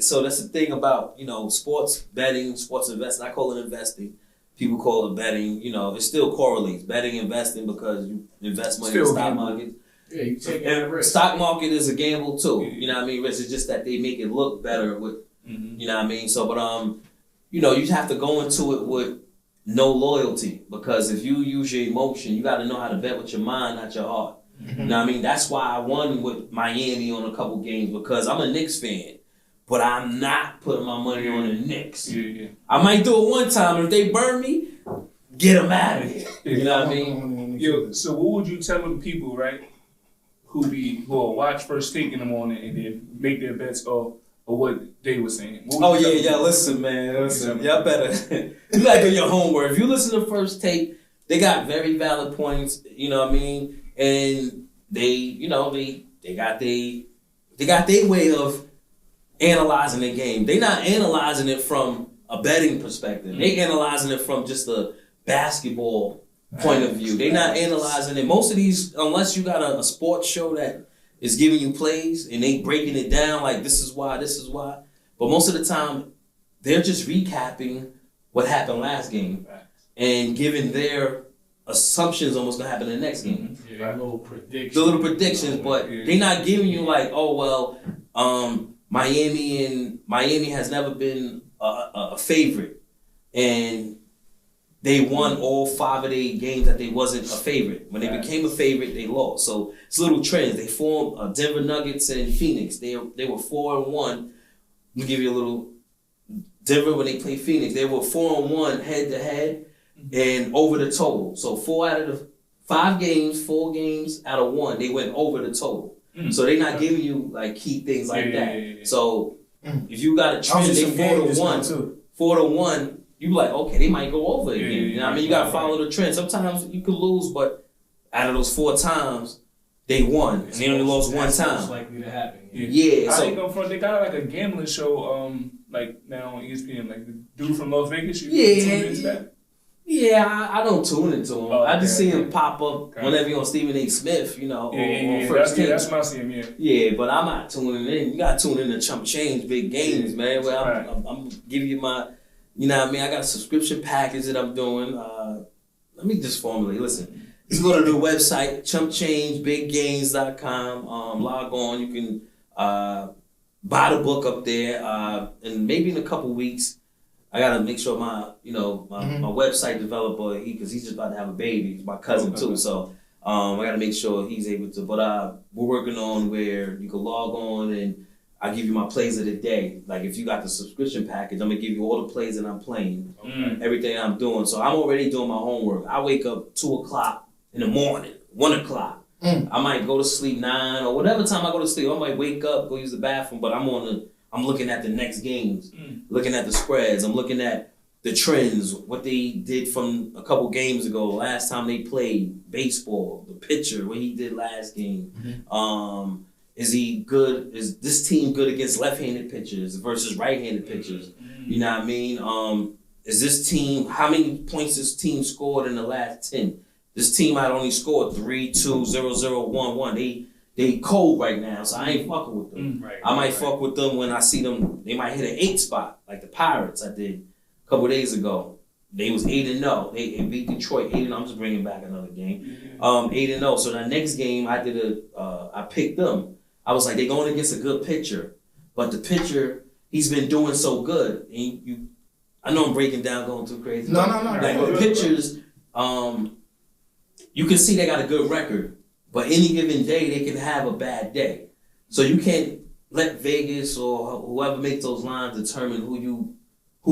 so that's the thing about, sports betting, sports investing. I call it investing. People call it betting. It still correlates. Betting, investing, because you invest money in the stock market. Yeah, you take that risk. Stock market is a gamble too. You know what I mean? It's just that they make it look better with, you know what I mean? So, but you have to go into it with no loyalty, because if you use your emotion, you got to know how to bet with your mind, not your heart. You know what I mean? That's why I won with Miami on a couple games, because I'm a Knicks fan, but I'm not putting my money on the Knicks. I might do it one time, and if they burn me, get them out of here. You know what I mean? Yo, so what would you tell them people, right, who will watch First Take in the morning and then make their bets of what they were saying? Listen, man. Y'all better. You gotta do your homework. If you listen to First Take, they got very valid points. You know what I mean? And they got their way of analyzing the game. They not analyzing it from a betting perspective. They analyzing it from just a basketball point of view. They not analyzing it. Most of these, unless you got a sports show that is giving you plays and they breaking it down like this is why. But most of the time, they're just recapping what happened last game and giving their assumptions on what's gonna happen in the next game. Yeah, little predictions. The little predictions, but they're not giving you like, oh well, Miami has never been a favorite, and they won all 5 of their games that they wasn't a favorite. When they became a favorite, they lost. So it's little trends. They formed Denver Nuggets and Phoenix. They were 4-1. Let me give you a little. Denver, when they played Phoenix, they were 4-1 head to head and over the total. So 4 out of the 5 games, 4 games out of 1, they went over the total. So they're not giving you like key things like that. Yeah. So if you got a trend, they 4-1, 4-1. You like, okay, they might go over again. You know what I mean? You got to follow the trend. Sometimes you could lose, but out of those 4 times, they won. And they only lost 1 time. That's likely to happen. Yeah. I ain't go front. They got like a gambling show, like now on ESPN, like the dude from Las Vegas. Yeah, I don't tune into him. I just see him pop up whenever you're on Stephen A. Smith, on First Take. That's my CM, Yeah, but I'm not tuning in. You got to tune in to Chump Change Big Games, man. Where I'm giving you my... You know what I mean? I got a subscription package that I'm doing. Let me just formulate. Listen, You go to the website, chumpchangebiggains.com. Log on. You can buy the book up there. And maybe in a couple weeks, I gotta make sure my website developer, because he's just about to have a baby. He's my cousin too, so I gotta make sure he's able to. But we're working on where you can log on and I give you my plays of the day. Like if you got the subscription package, I'm gonna give you all the plays that I'm playing, everything I'm doing. So I'm already doing my homework. I wake up 2:00 in the morning, 1:00. I might go to sleep 9 or whatever time I go to sleep. I might wake up, go use the bathroom, but I'm looking at the next games, looking at the spreads. I'm looking at the trends, what they did from a couple games ago, last time they played baseball, the pitcher, what he did last game. Is he good? Is this team good against left-handed pitchers versus right-handed pitchers? You know what I mean? Is this team, how many points this team scored in the last 10? This team might only scored 3-2, 0-0, 1-1. They cold right now, so I ain't fucking with them. I might fuck with them when I see them. They might hit an 8 spot, like the Pirates I did a couple days ago. They was 8-0. They beat Detroit 8-0. I'm just bringing back another game. 8-0. So the next game I picked them. I was like, they're going against a good pitcher, but the pitcher, he's been doing so good. And I know I'm breaking down, going too crazy. No. Like the pitchers, you can see they got a good record, but any given day they can have a bad day. So you can't let Vegas or whoever makes those lines determine who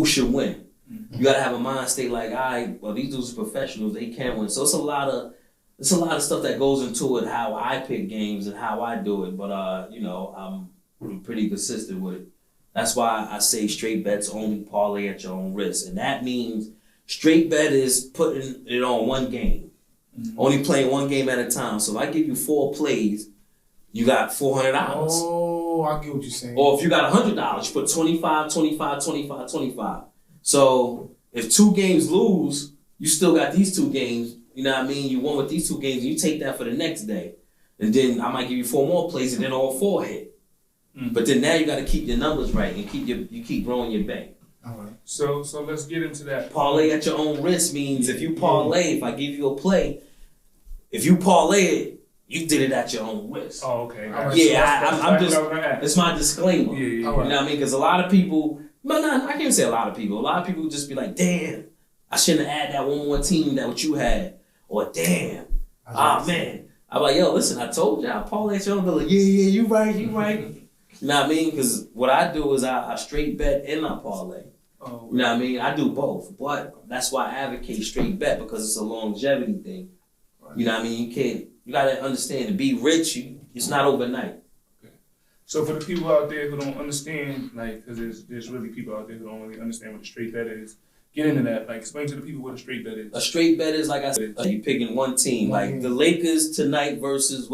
should win. You got to have a mind state like, all right, well, these dudes are professionals, they can win. So it's a lot of stuff that goes into it, how I pick games and how I do it. But I'm pretty consistent with it. That's why I say straight bets only parlay at your own risk, and that means straight bet is putting it on one game. Only playing one game at a time. So if I give you 4 plays, you got $400. Oh, I get what you're saying. Or if you got $100, you put 25, 25, 25, 25. So if 2 games lose, you still got these 2 games. You know what I mean? You won with these 2 games, and you take that for the next day. And then I might give you 4 more plays, and then all 4 hit. But then now you got to keep your numbers right and keep growing your bank. All right. So let's get into that. Parlay at your own risk means if you parlay, if I give you a play, if you parlay it, you did it at your own risk. Oh, okay. Right. Yeah, I'm just, it's my disclaimer. Yeah. You know what I mean? Because a lot of people, I can't even say a lot of people just be like, damn, I shouldn't have added that one more team that what you had. Or damn, man. I'm like, yo, listen, I told you, I parlay at your own. They're like, yeah, you right. You know what I mean? Because what I do is I straight bet and I parlay. Oh, you know what I mean? I do both. But that's why I advocate straight bet, because it's a longevity thing. Right. You know what I mean? You got to understand, to be rich, it's not overnight. Okay. So for the people out there who don't understand, like, because there's really people out there who don't really understand what a straight bet is, get into that. Like, explain to the people what a straight bet is. A straight bet is, like I said, you picking one team. Like the Lakers tonight versus,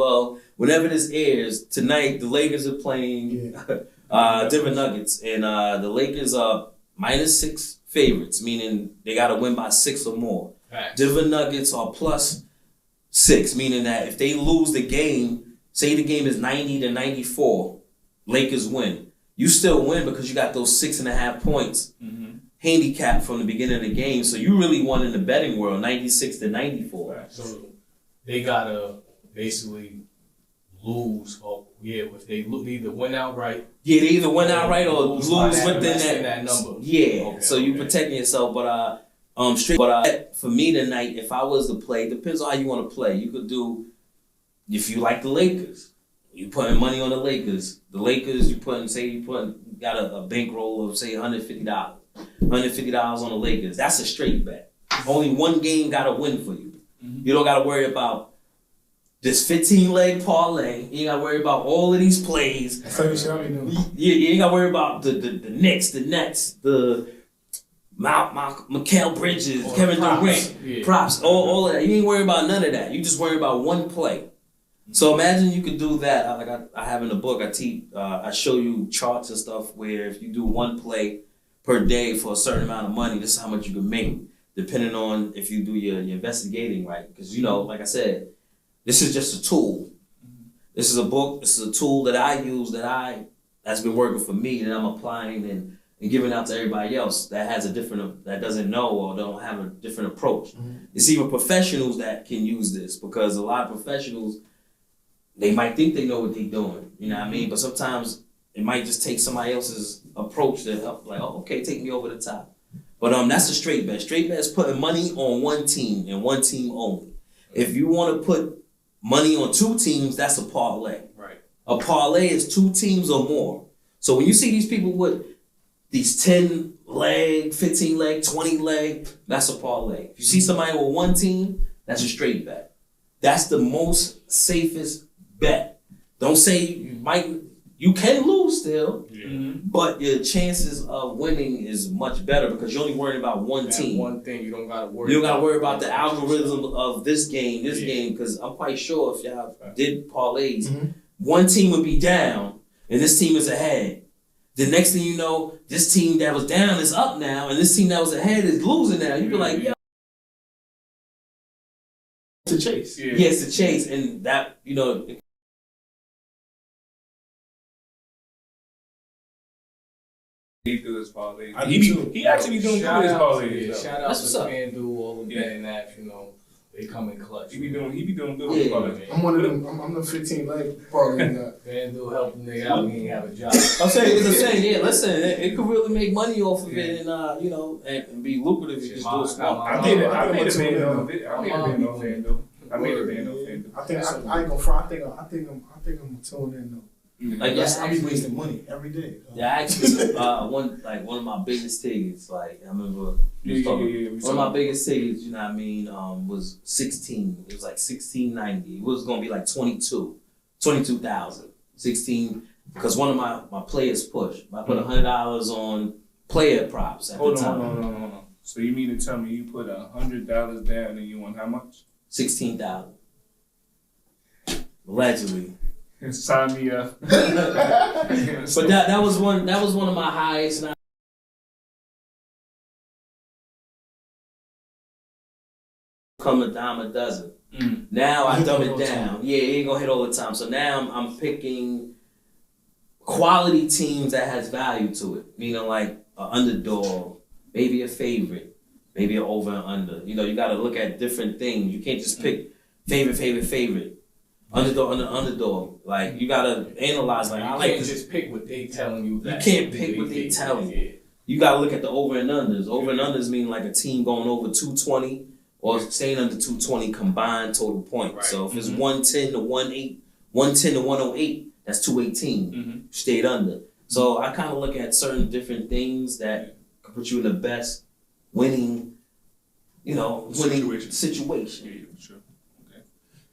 whenever this airs, tonight the Lakers are playing Denver Nuggets. And the Lakers are -6 favorites, meaning they got to win by 6 or more. Right. Denver Nuggets are +6, meaning that if they lose the game, say the game is 90-94, Lakers win. You still win because you got those 6.5 points. Handicap from the beginning of the game, so you really won in the betting world, 96-94. Right. So they gotta basically lose, if they either win outright. Yeah, they either win outright or lose within that number. Yeah, okay, so you protecting yourself, but for me tonight, if I was to play, depends on how you want to play. You could do, if you like the Lakers, you putting money on the Lakers. The Lakers, you got a bankroll of say $150. $150 on the Lakers. That's a straight bet. Only one game got to win for you. You don't got to worry about this 15-leg parlay. You ain't got to worry about all of these plays. That's like what you doing. You ain't got to worry about the Knicks, the Nets, the Mikal Bridges, Kevin Durant, props, all of that. You ain't worry about none of that. You just worry about one play. So imagine you could do that. Like I have in the book, I show you charts and stuff where if you do one play per day for a certain amount of money, this is how much you can make, depending on if you do your investigating right. Because, like I said, this is just a tool. This is a book. This is a tool that I use that's been working for me, that I'm applying, and and giving out to everybody else that has a different, that doesn't know or don't have a different approach. Mm-hmm. It's even professionals that can use this, because a lot of professionals, they might think they know what they're doing, you know what I mean? But sometimes it might just take somebody else's approach to help, like, oh, okay, take me over the top. But that's a straight bet. Straight bet is putting money on one team and one team only. If you want to put money on two teams, that's a parlay. Right. A parlay is two teams or more. So when you see these people with these 10 leg, 15 leg, 20 leg, that's a parlay. If you see somebody with one team, that's a straight bet. That's the most safest bet. Don't say you can lose still, but your chances of winning is much better because you're only worried about one team. One thing you don't gotta worry. You don't gotta worry about the algorithm of this game, because I'm quite sure if y'all did parlays, one team would be down and this team is ahead. The next thing you know, this team that was down is up now, and this team that was ahead is losing now. You'd be like, yo. To chase. Yeah, it's a chase, and that, you know. He do his parlays. He actually be doing good his parlays. Shout out That's to what's up. FanDuel, all the betting apps, you know. They come in clutch. He be doing good with his parlays. I'm one of them. I'm the 15 leg parlay guy. FanDuel helping nigga out when he ain't have a job. I'm saying, yeah, listen, it could really make money off of it, and you know, and be lucrative if you just do it smart. I made a band off FanDuel. I made a band off FanDuel. I ain't gonna front. I think I'm gonna tune in though. Like, I be wasting money every day. Yeah, actually, one of my biggest tickets, like I remember, one of my biggest tickets, you know what I mean, was 16. It was like 1690. It was gonna be like 22,000, 16, because one of my players pushed. I put $100 on player props at the time. Hold on. So you mean to tell me you put $100 down and you won how much? 16,000. Allegedly. Sign me up. But that was one of my highest. And come a dime a dozen. Now I dumb it down. Yeah, it ain't gonna hit all the time. So now I'm picking quality teams that has value to it. You know, like an underdog, maybe a favorite, maybe an over and under. You know, you got to look at different things. You can't just pick favorite. Underdog. Like, you gotta analyze. Like, you can't just pick what they telling you. You can't pick what they telling you. You gotta look at the over and unders. Over and unders mean like a team going over 220 or staying under 220 combined total points. Right. So if it's 110 to 108, 110 to 108, that's 218. Stayed under. So I kind of look at certain different things that could put you in the best winning situation. Yeah, sure.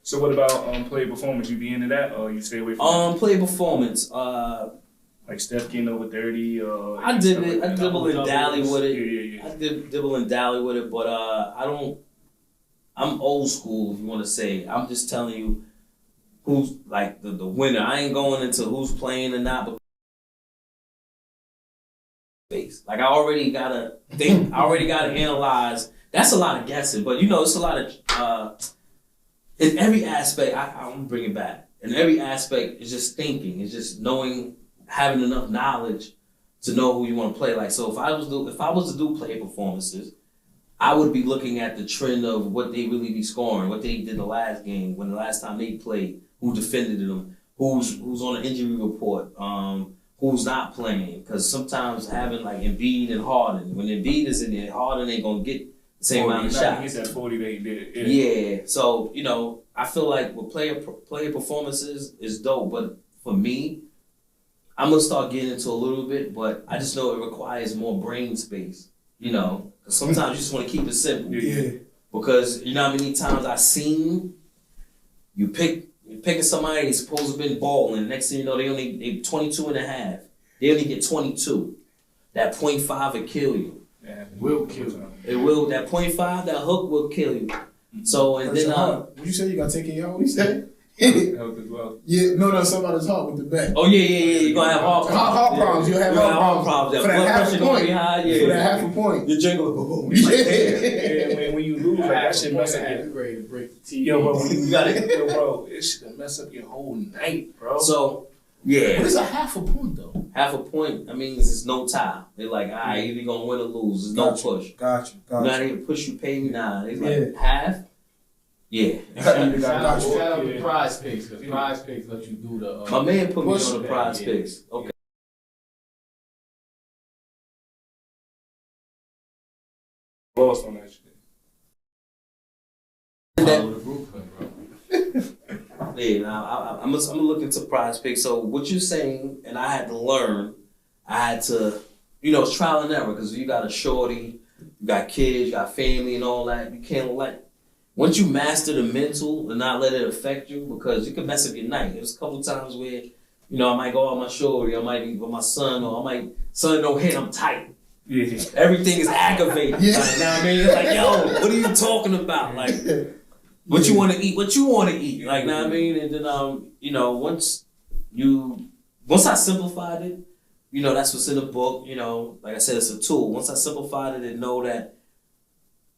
So what about player performance? You be into that, or you stay away from that? Player performance. Like Steph getting over 30, or I dribble and dally with it. Yeah. I dribble and dally with it, but I don't. I'm old school, if you want to say. I'm just telling you who's like the winner. I ain't going into who's playing or not, but like I already gotta think. I already gotta analyze. That's a lot of guessing, but you know, it's a lot of. In every aspect, I'm gonna bring it back. In every aspect, it's just thinking. It's just knowing, having enough knowledge to know who you want to play. Like, so if I was to do player performances, I would be looking at the trend of what they really be scoring, what they did the last game, when the last time they played, who defended them, who's on an injury report, who's not playing. Because sometimes having like Embiid and Harden, when Embiid is in there, Harden ain't gonna get the same amount of shots. He said 40 they did. Yeah. So, you know, I feel like with player performances is dope, but for me, I'm gonna start getting into a little bit, but I just know it requires more brain space. You know, because sometimes you just want to keep it simple. Yeah. Because you know how many times I've seen you're picking somebody that's supposed to have been balling. Next thing you know, they 22 and a half. They only get 22. That 0.5 will kill you. Yeah, Will kill you. It will. That 0.5, that hook will kill you. So and then what you say? You got taken your? What you say? Health as well. Yeah, no, somebody's heart with the bet. Oh yeah. You're gonna have heart problems. Heart problems. You'll have heart problems. For that half a point. For that half a point. You're jingling. Boom. Yeah, when you lose, like that shit mess up your grade to break the TV. Yo, bro, you got it. Yo, bro, it should mess up your whole night, bro. So yeah. What is a half a point though? half a point, I mean, it's no tie. They're like, all right, either gonna win or lose. There's no push. Got you. Not even push you, pay me. Nah, they like half. Yeah. Shout out to Prize Picks, because Prize Picks let you do the. My man put me on the Prize Picks. Okay. Lost on that shit. Follow the blueprint, bro. Yeah, now I'm gonna look into Prize Picks. So what you're saying, and I had to learn, I had to, it's trial and error, because you got a shorty, you got kids, you got family and all that. You can't once you master the mental and not let it affect you, because you can mess up your night. There's a couple times where, I might go out with my shorty, I might be with my son, or son don't hit, I'm tight. Yeah. Everything is aggravated. Yeah. Like, you know what I mean? It's like, yo, what are you talking about? Like, what you want to eat? What you want to eat? Like, you know what I mean? And then, once I simplified it, that's what's in the book. Like I said, it's a tool. Once I simplified it and know that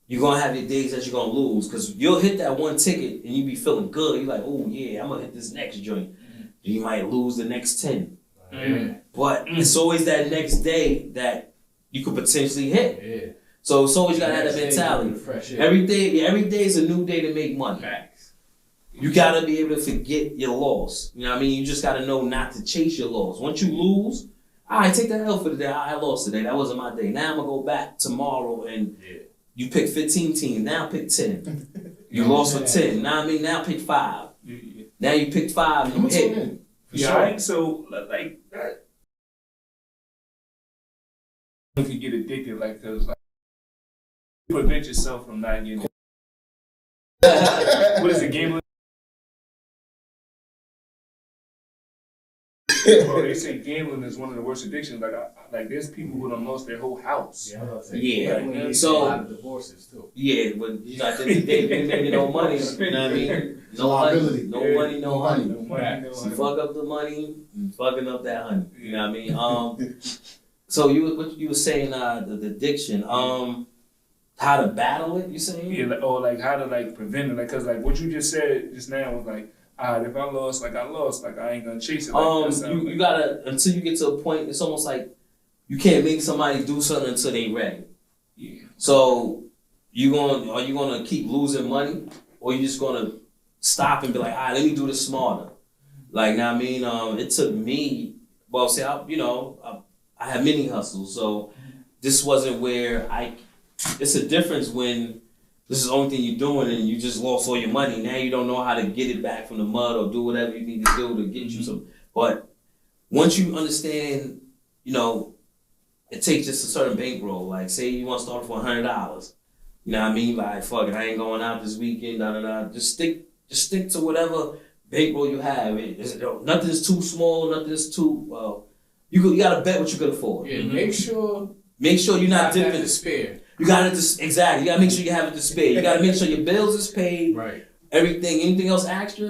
you're going to have your days that you're going to lose, because you'll hit that one ticket and you be feeling good. You're like, oh, yeah, I'm going to hit this next joint. And you might lose the next 10. But it's always that next day that you could potentially hit. Yeah. So it's always got to have that mentality. Every day is a new day to make money. Facts. You got to be able to forget your loss. You know what I mean? You just got to know not to chase your loss. Once you lose, all right, take that L for the day. I lost today. That wasn't my day. Now I'm going to go back tomorrow and you pick 15 teams. Now pick 10. You lost for 10. Now now pick 5. Now you pick 5 and you hit. Yeah, right? So, like, that. If you get addicted, because prevent yourself from not getting. What is it, gambling? Bro, they say gambling is one of the worst addictions. Like there's people who done lost their whole house. Yeah. So a lot of divorces too. Yeah, but at the end of the day, they making no money. You know what I mean? No money, no honey. You fuck up the money, you fucking up that honey. You know what I mean? So what you were saying, the addiction, how to battle it, you saying? Yeah, or how to prevent it, because what you just said just now was if I lost, I lost, I ain't gonna chase it. You gotta, until you get to a point, it's almost like you can't make somebody do something until they ready. Yeah. So are you gonna keep losing money, or you just gonna stop and be like, let me do this smarter? Now I mean, it took me. Well, see, I had many hustles, so this wasn't where it's a difference when this is the only thing you're doing and you just lost all your money. Now you don't know how to get it back from the mud or do whatever you need to do to get you some. But once you understand, it takes just a certain bankroll. Like, say you want to start for $100. You know what I mean? Like, fuck it, I ain't going out this weekend, Just stick to whatever bankroll you have. Nothing's too small, nothing's too, you gotta bet what you could afford. Yeah, make sure you're not dipping. To spare. You gotta exactly. You gotta make sure you have it to spare. You gotta make sure your bills is paid. Right. Anything else extra,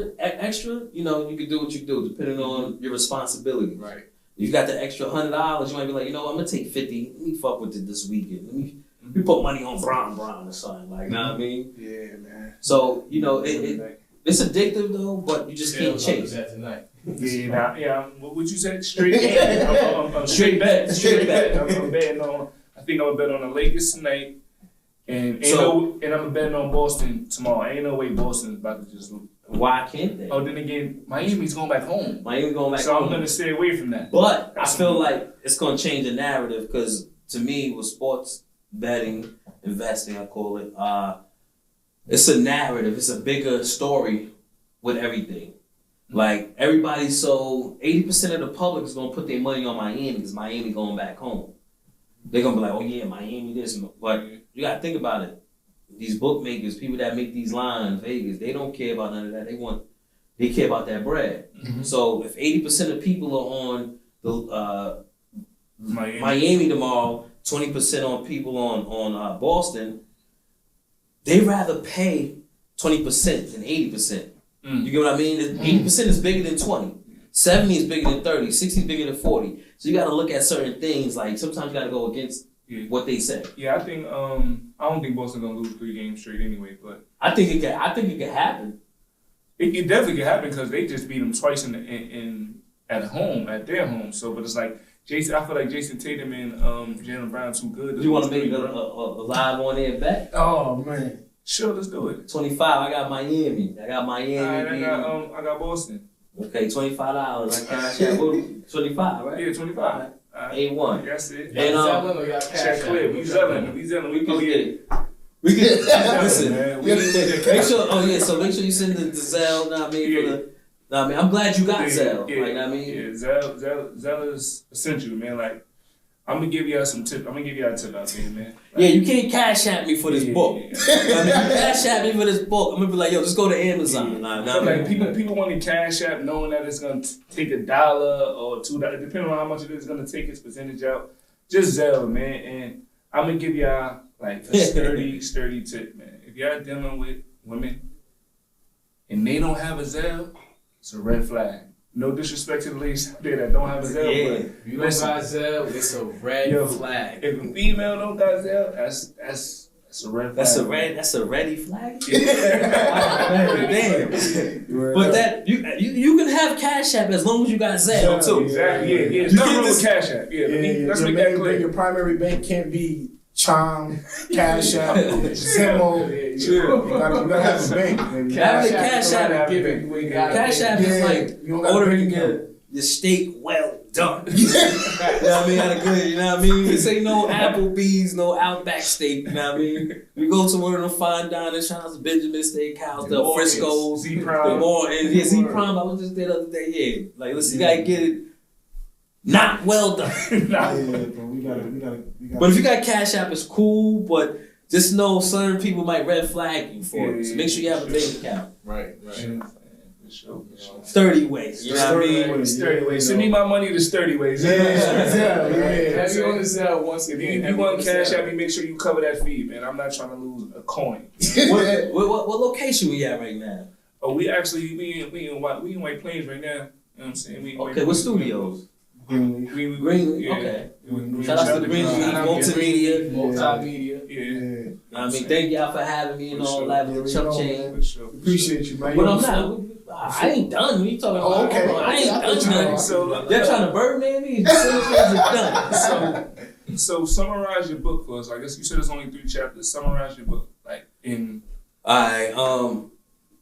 you can do what you do depending on your responsibility. Right. If you got the extra $100, you might be like, I'm gonna take 50. Let me fuck with it this weekend. Let me put money on Brown or something. Know what I mean? Yeah, man. So it's addictive though, but you just can't chase. That tonight. What you said? Straight bet. I'm straight bet. I'm betting on. I think I'm gonna bet on the Lakers tonight, and I'm gonna bet on Boston tomorrow. Ain't no way Boston's about to just lose. Why can't they? Oh, then again, Miami's going back home. So I'm gonna stay away from that. But I feel like it's gonna change the narrative, because to me, with sports betting, investing, I call it, it's a narrative. It's a bigger story with everything. Everybody's 80% of the public is gonna put their money on Miami because Miami going back home. They're gonna be like, oh yeah, Miami this, but you gotta think about it. These bookmakers, people that make these lines, Vegas, they don't care about none of that. They care about that bread. Mm-hmm. So if 80% of people are on the Miami tomorrow, 20% on people on Boston, they rather pay 20% than 80%. You get what I mean? 80% is bigger than 20. 70 is bigger than 30. 60 is bigger than 40. So you got to look at certain things. Sometimes you got to go against what they say. Yeah, I think I don't think Boston's gonna lose 3 games straight anyway. But I think it can happen. It definitely can happen because they just beat them twice at their home. So, but it's Jason, I feel like Jason Tatum and Jaylen Brown too good. You want to make a live on there bet? Oh man. Sure, let's do it. 25. I got Miami. I got Miami. I got Boston. Okay, $25. I cash out. 25, right? Yeah, 25. A1. That's it. And Check clear. We selling. We can get it. We can listen. Man, make sure. Oh yeah. So make sure you send the Zelle. Know what I mean? Yeah. For the. Know what I mean? I'm glad you got Zelle. Yeah. Like, know what I mean? Yeah, Zelle is essential, man. Like, I'm gonna give y'all some tip. I'm gonna give y'all a tip out there, man. Like, Yeah, you can't cash at me for this book. Yeah. I mean, you cash at me for this book. I'm gonna be like, yo, just go to Amazon. Like people want to cash app knowing that it's gonna take $1 or $2, depending on how much it is gonna take its percentage out. Just Zelle, man, and I'm gonna give y'all like a sturdy tip, man. If y'all dealing with women and they don't have a Zelle, it's a red flag. No disrespect to the ladies out there that don't have a Zelle, but if you don't got Zelle, it's a red flag. If a female don't got Zelle, that's a red flag. That's a ready flag. Yeah. Damn. But that you can have Cash App as long as you got Zelle too. Exactly. Yeah. It's nothing wrong with Cash App. Yeah. Let's make that clear. Your primary bank can't be Chum, Cash App, Zemo. You gotta have a bank. Cash App is like ordering your steak well done. You know what I mean? At a good, you know what I mean? This ain't no Applebee's, no Outback steak, you know what I mean? We go to one of the fine dining shops, Benjamin Steakhouse, the Frisco's, Z Prime. Z Prime, I was just there the other day, yeah. Like, listen, you gotta get it not well done. We gotta. But if you got Cash App, it's cool, but just know certain people might red flag you for it. So make sure you have a bank account. Right. Sure. SturdyWay. You know what I mean? SturdyWay. Send me my money to SturdyWay. Yeah. Have you on the Zelle once again. If you want Cash App me, make sure you cover that fee, man. I'm not trying to lose a coin. What location we at right now? Oh, we in White Plains right now. You know what I'm saying? Okay, what studios? Green. Yeah. Okay. Shout out to Green Multimedia. Yeah. I mean, thank y'all for having me and all that with the chump chain. Appreciate you, man. But I'm not. I ain't done. What you talking about? Oh, okay. I ain't done nothing. So they're trying to Birdman me. Done. So summarize your book for us. I guess you said it's only 3 chapters. Summarize your book, like in. Alright.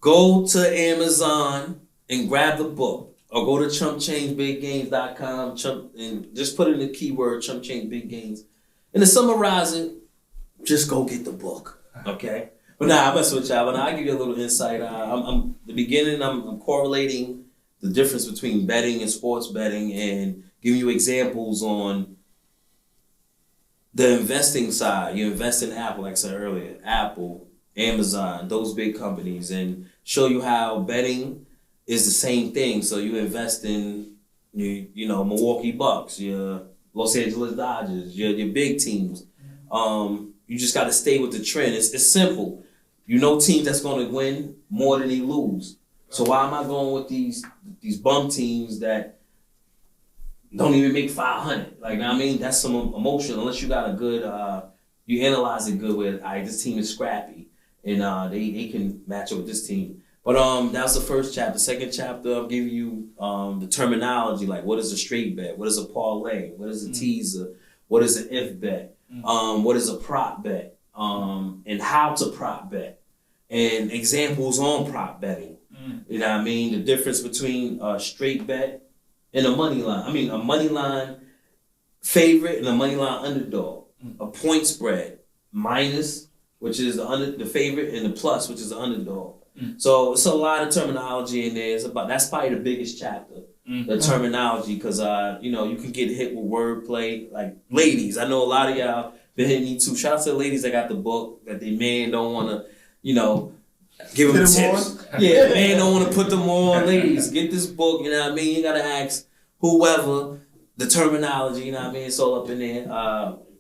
Go to Amazon and grab the book. Or go to chumpchangebiggains.com, and just put in the keyword Chump Change Big Gains. And to summarize it, just go get the book, okay? But I'm messing with y'all, but I'll give you a little insight. I'm correlating the difference between betting and sports betting and giving you examples on the investing side. You invest in Apple, like I said earlier, Apple, Amazon, those big companies, and show you how betting is the same thing. So you invest in, you know, Milwaukee Bucks, your Los Angeles Dodgers, your big teams. You just got to stay with the trend. It's simple. You know teams that's going to win more than they lose. So why am I going with these bum teams that don't even make 500? Like, I mean, that's some emotion. Unless you got a good, you analyze it good with, all right, this team is scrappy, and they can match up with this team. But that was the first chapter. Second chapter, I'll give you the terminology, like what is a straight bet, what is a parlay, what is a teaser, what is an if bet, what is a prop bet, and how to prop bet, and examples on prop betting. You know what I mean? The difference between a straight bet and a money line. I mean, a money line favorite and a money line underdog. A point spread, minus, which is the favorite, and the plus, which is the underdog. So it's a lot of terminology in there. That's probably the biggest chapter, the terminology, because you know, you can get hit with wordplay. Like ladies, I know a lot of y'all been hitting me too. Shout out to the ladies that got the book that they man don't want to, you know, give them tips. Yeah, man don't want to put them on. Ladies, get this book. You know what I mean? You gotta ask whoever the terminology. You know what I mean? It's all up in there.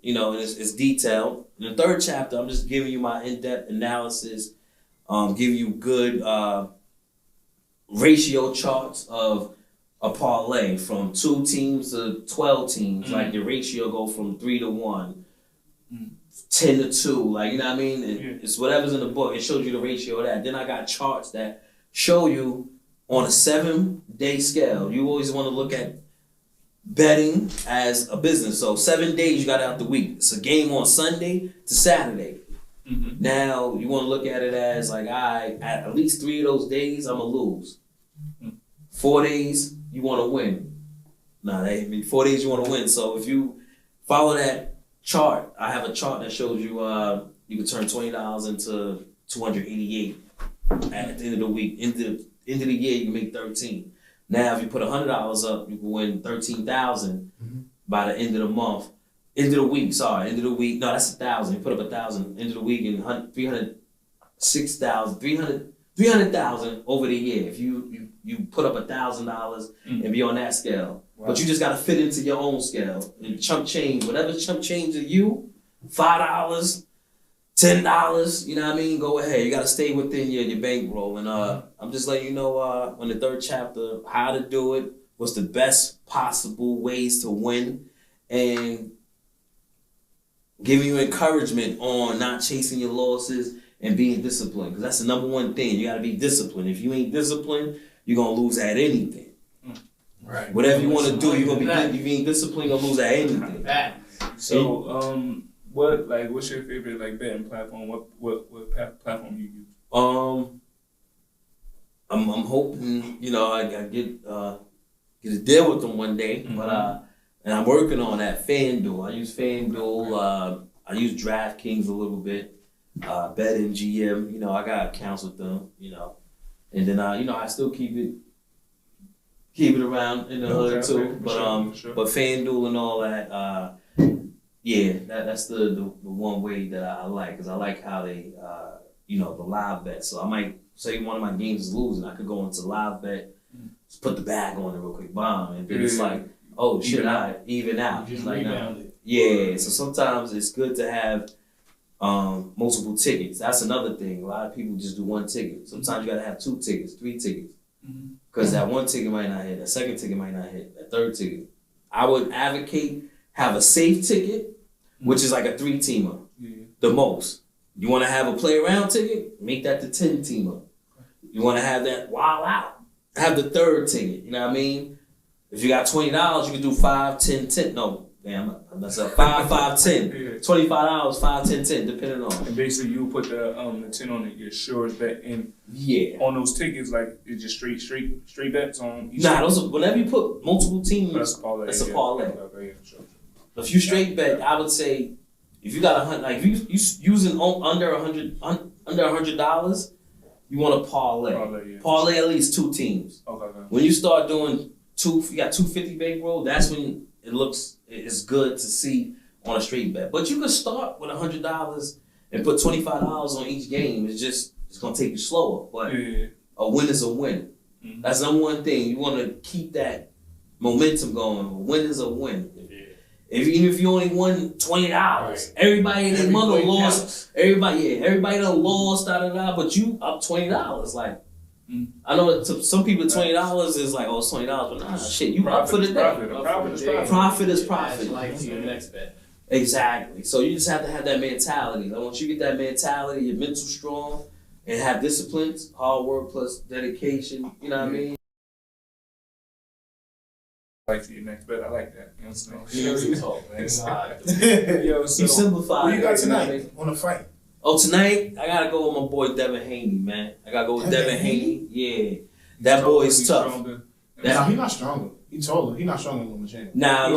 You know, and it's detailed. In the third chapter, I'm just giving you my in-depth analysis. Give you good ratio charts of a parlay from 2 teams to 12 teams. Like the ratio go from 3 to 1, 10 to 2. Like, you know what I mean? It's whatever's in the book. It shows you the ratio of that. Then I got charts that show you on a 7-day scale. You always want to look at betting as a business. So 7 days you got out the week. It's a game on Sunday to Saturday. Mm-hmm. Now you want to look at it as like, at least 3 of those days I'm gonna lose. 4 days you want to win. 4 days you want to win. So if you follow that chart, I have a chart that shows you you can turn $20 into 288 at the end of the week. End of the year you can make 13. Now if you put $100 up, you can win 13,000 by the end of the month. End of the week, sorry. End of the week. No, that's 1,000. You put up 1,000 end of the week and 300,000 over the year. If you put up $1,000 and be on that scale. Wow. But you just gotta fit into your own scale. And chump change, whatever chump change to you, $5, $10, you know what I mean? Go ahead. You gotta stay within your bankroll. And I'm just letting you know on the 3rd chapter how to do it, what's the best possible ways to win, and giving you encouragement on not chasing your losses and being disciplined. Because that's the number one thing. You gotta be disciplined. If you ain't disciplined, you're gonna lose at anything. Right. Whatever you want to do, you're gonna be good. If you ain't disciplined, you're gonna lose at anything. So, what's your favorite betting platform? What platform you use? I'm hoping I get a deal with them one day, but and I'm working on that. FanDuel. I use FanDuel. I use DraftKings a little bit. BetMGM. I got accounts with them. And then I still keep it around in the hood too. But but FanDuel and all that. That's the one way that I like, because I like how they the live bet. So I might say one of my games is losing, I could go into live bet, just put the bag on it real quick, bomb, and then it's like, oh shit, I even out. Just like rebound it. So sometimes it's good to have multiple tickets. That's another thing. A lot of people just do one ticket. Sometimes you gotta have 2 tickets, 3 tickets. Because that one ticket might not hit, that second ticket might not hit, that third ticket. I would advocate have a safe ticket, which is like a 3-teamer, the most. You want to have a play around ticket, make that the 10-teamer. You want to have that wild out, have the 3rd ticket. You know what I mean? If you got $20, you can do 5, 10, 10. No, damn, that's a 5, 5, 10. $25, 5, 10, 10, depending on. And basically, you put the 10 on it, your surest bet, and on those tickets, like it's just straight bets on. Those are, whenever you put multiple teams, that's a parlay. Okay, sure. If you straight bet, I would say, if you got if you using under $100, you want to parlay. Parlay at least 2 teams. Okay. When you start doing you got 250 bankroll, that's when it's good to see on a straight bet. But you can start with $100 and put $25 on each game. It's gonna take you slower. But a win is a win. That's the number one thing. You want to keep that momentum going. A win is a win. Even if you only won $20, everybody in their mother lost. Everybody done lost, but you up $20. Like, I know to some people $20 is like, oh, it's $20, but nah, shit, you up for the day. Profit is profit. Like to your next bet. Exactly. So you just have to have that mentality. Like, once you get that mentality, you're mental strong, and have discipline, hard work plus dedication. You know what I mean? Like to your next bet. I like that. You know what I'm saying? Yo, so you simplify. What you got tonight on the fight? Oh, tonight I gotta go with my boy Devin Haney, man. I gotta go with Devin Haney. Yeah, that boy is tough. No, he's not stronger. He's taller. He's not stronger than Lomachenko. Nah,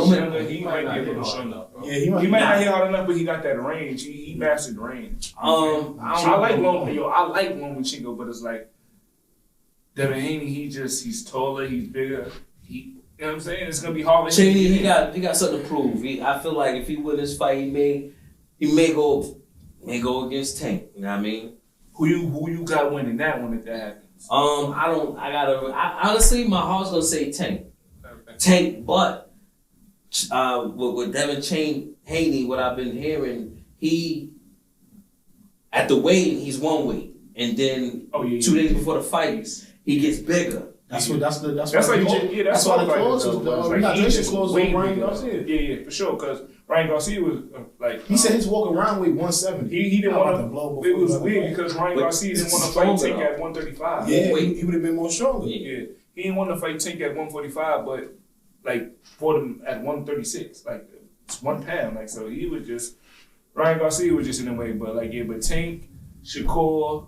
he might be a little stronger. Yeah, he might not hit hard enough, but he got that range. He mastered the range. I like Lomachenko, but it's like Devin Haney. He's taller. He's bigger. You know what I'm saying? It's gonna be hard. Cheney, he got something to prove. I feel like if he win this fight, he may go against Tank. You know what I mean? Who you got winning that one if that happens? Honestly, my heart's gonna say Tank. Okay. Tank, but with Devin Haney, what I've been hearing, he at the weigh-in, he's one weight, and then 2 days before the fight, he gets bigger. That's why the clause was. We got this clause on Ryan Garcia. Yeah, for sure. Because Ryan Garcia was he said his walk around weight 170. He didn't want to blow. It was weird because Ryan Garcia didn't want to fight Tank at 135. Yeah, he would have been more stronger. Yeah, he didn't want to fight Tank at 145, but like fought him at 136. Like it's 1 pound. Like so he was just Ryan Garcia was just in the way. But like but Tank, Shakur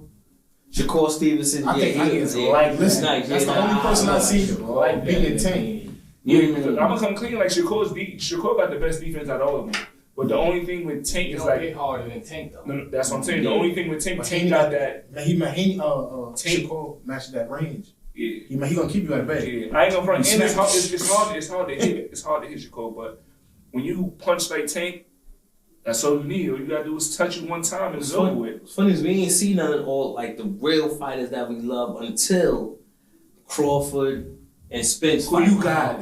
Stevenson, I think he is like listen. nice. That's the only person I see like beating Tank. Yeah, I'm gonna come clean. Like Shakur got the best defense out of all of them. But the only thing with Tank is like hit harder than Tank though. No, that's what I'm saying. The only thing with Tank got that. Tank matched that range. Yeah, He gonna keep you at bay. Yeah, I ain't gonna front. And it's hard to hit. It's hard to hit Shakur. But when you punch like Tank, that's all you need. All you gotta do is touch it one time and it's over with. What's funny is we ain't seen none of all like the real fighters that we love until Crawford and Spence. Who you got?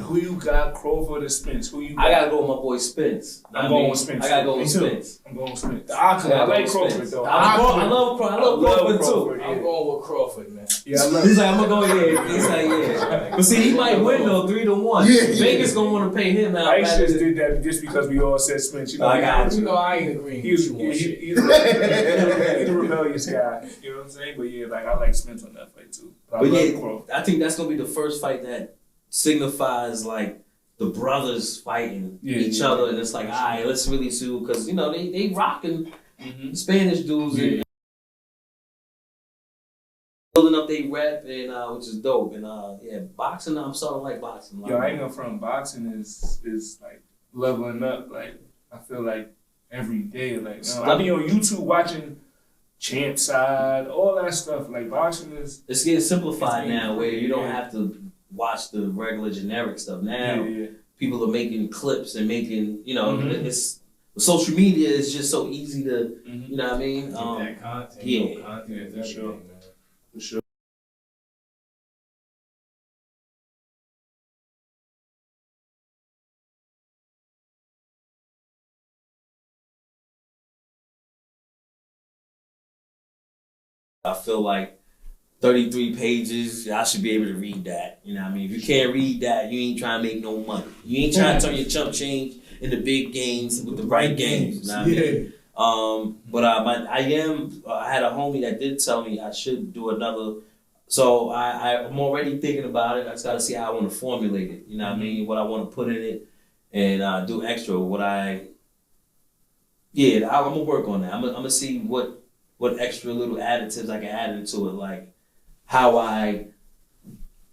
Crawford or Spence? I gotta go with my boy Spence. I'm going with Spence. I gotta go with Spence. I'm going with Spence. I like Crawford though. I love Crawford too. I'm going with Crawford, man. Yeah, I love He's like, I'm gonna go here. He's like, yeah. But see, he might win though, 3-1. Yeah. Vegas gonna want to pay him out. I just did that just because we all said Spence. You know, I got you. You know, I ain't agreeing. He's a rebellious guy. You know what I'm saying? But yeah, like I like Spence on that fight too. But I think that's gonna be the first fight that signifies like the brothers fighting each other, and it's like, all right, let's really see, because you know they rocking Spanish dudes and building up their rep, and which is dope. And boxing, I'm starting to like boxing. Yo, I ain't gonna front. Boxing is like leveling up. Like I feel like every day. Like I be on YouTube watching Champ Side, all that stuff. Like boxing it's getting simplified now, where you don't have to watch the regular generic stuff. Now people are making clips and making, it's social media is just so easy to, you know what I mean? That content. Yeah. Content for sure. Man. For sure. I feel like 33 pages, I should be able to read that. You know what I mean? If you can't read that, you ain't trying to make no money. You ain't trying to turn your chump change into big games with the right games. You know what I mean? But I had a homie that did tell me I should do another. So I'm already thinking about it. I just got to see how I want to formulate it. You know what I mean? What I want to put in it and do extra. I'm going to work on that. I'm going to see what extra little additives I can add into it, like how I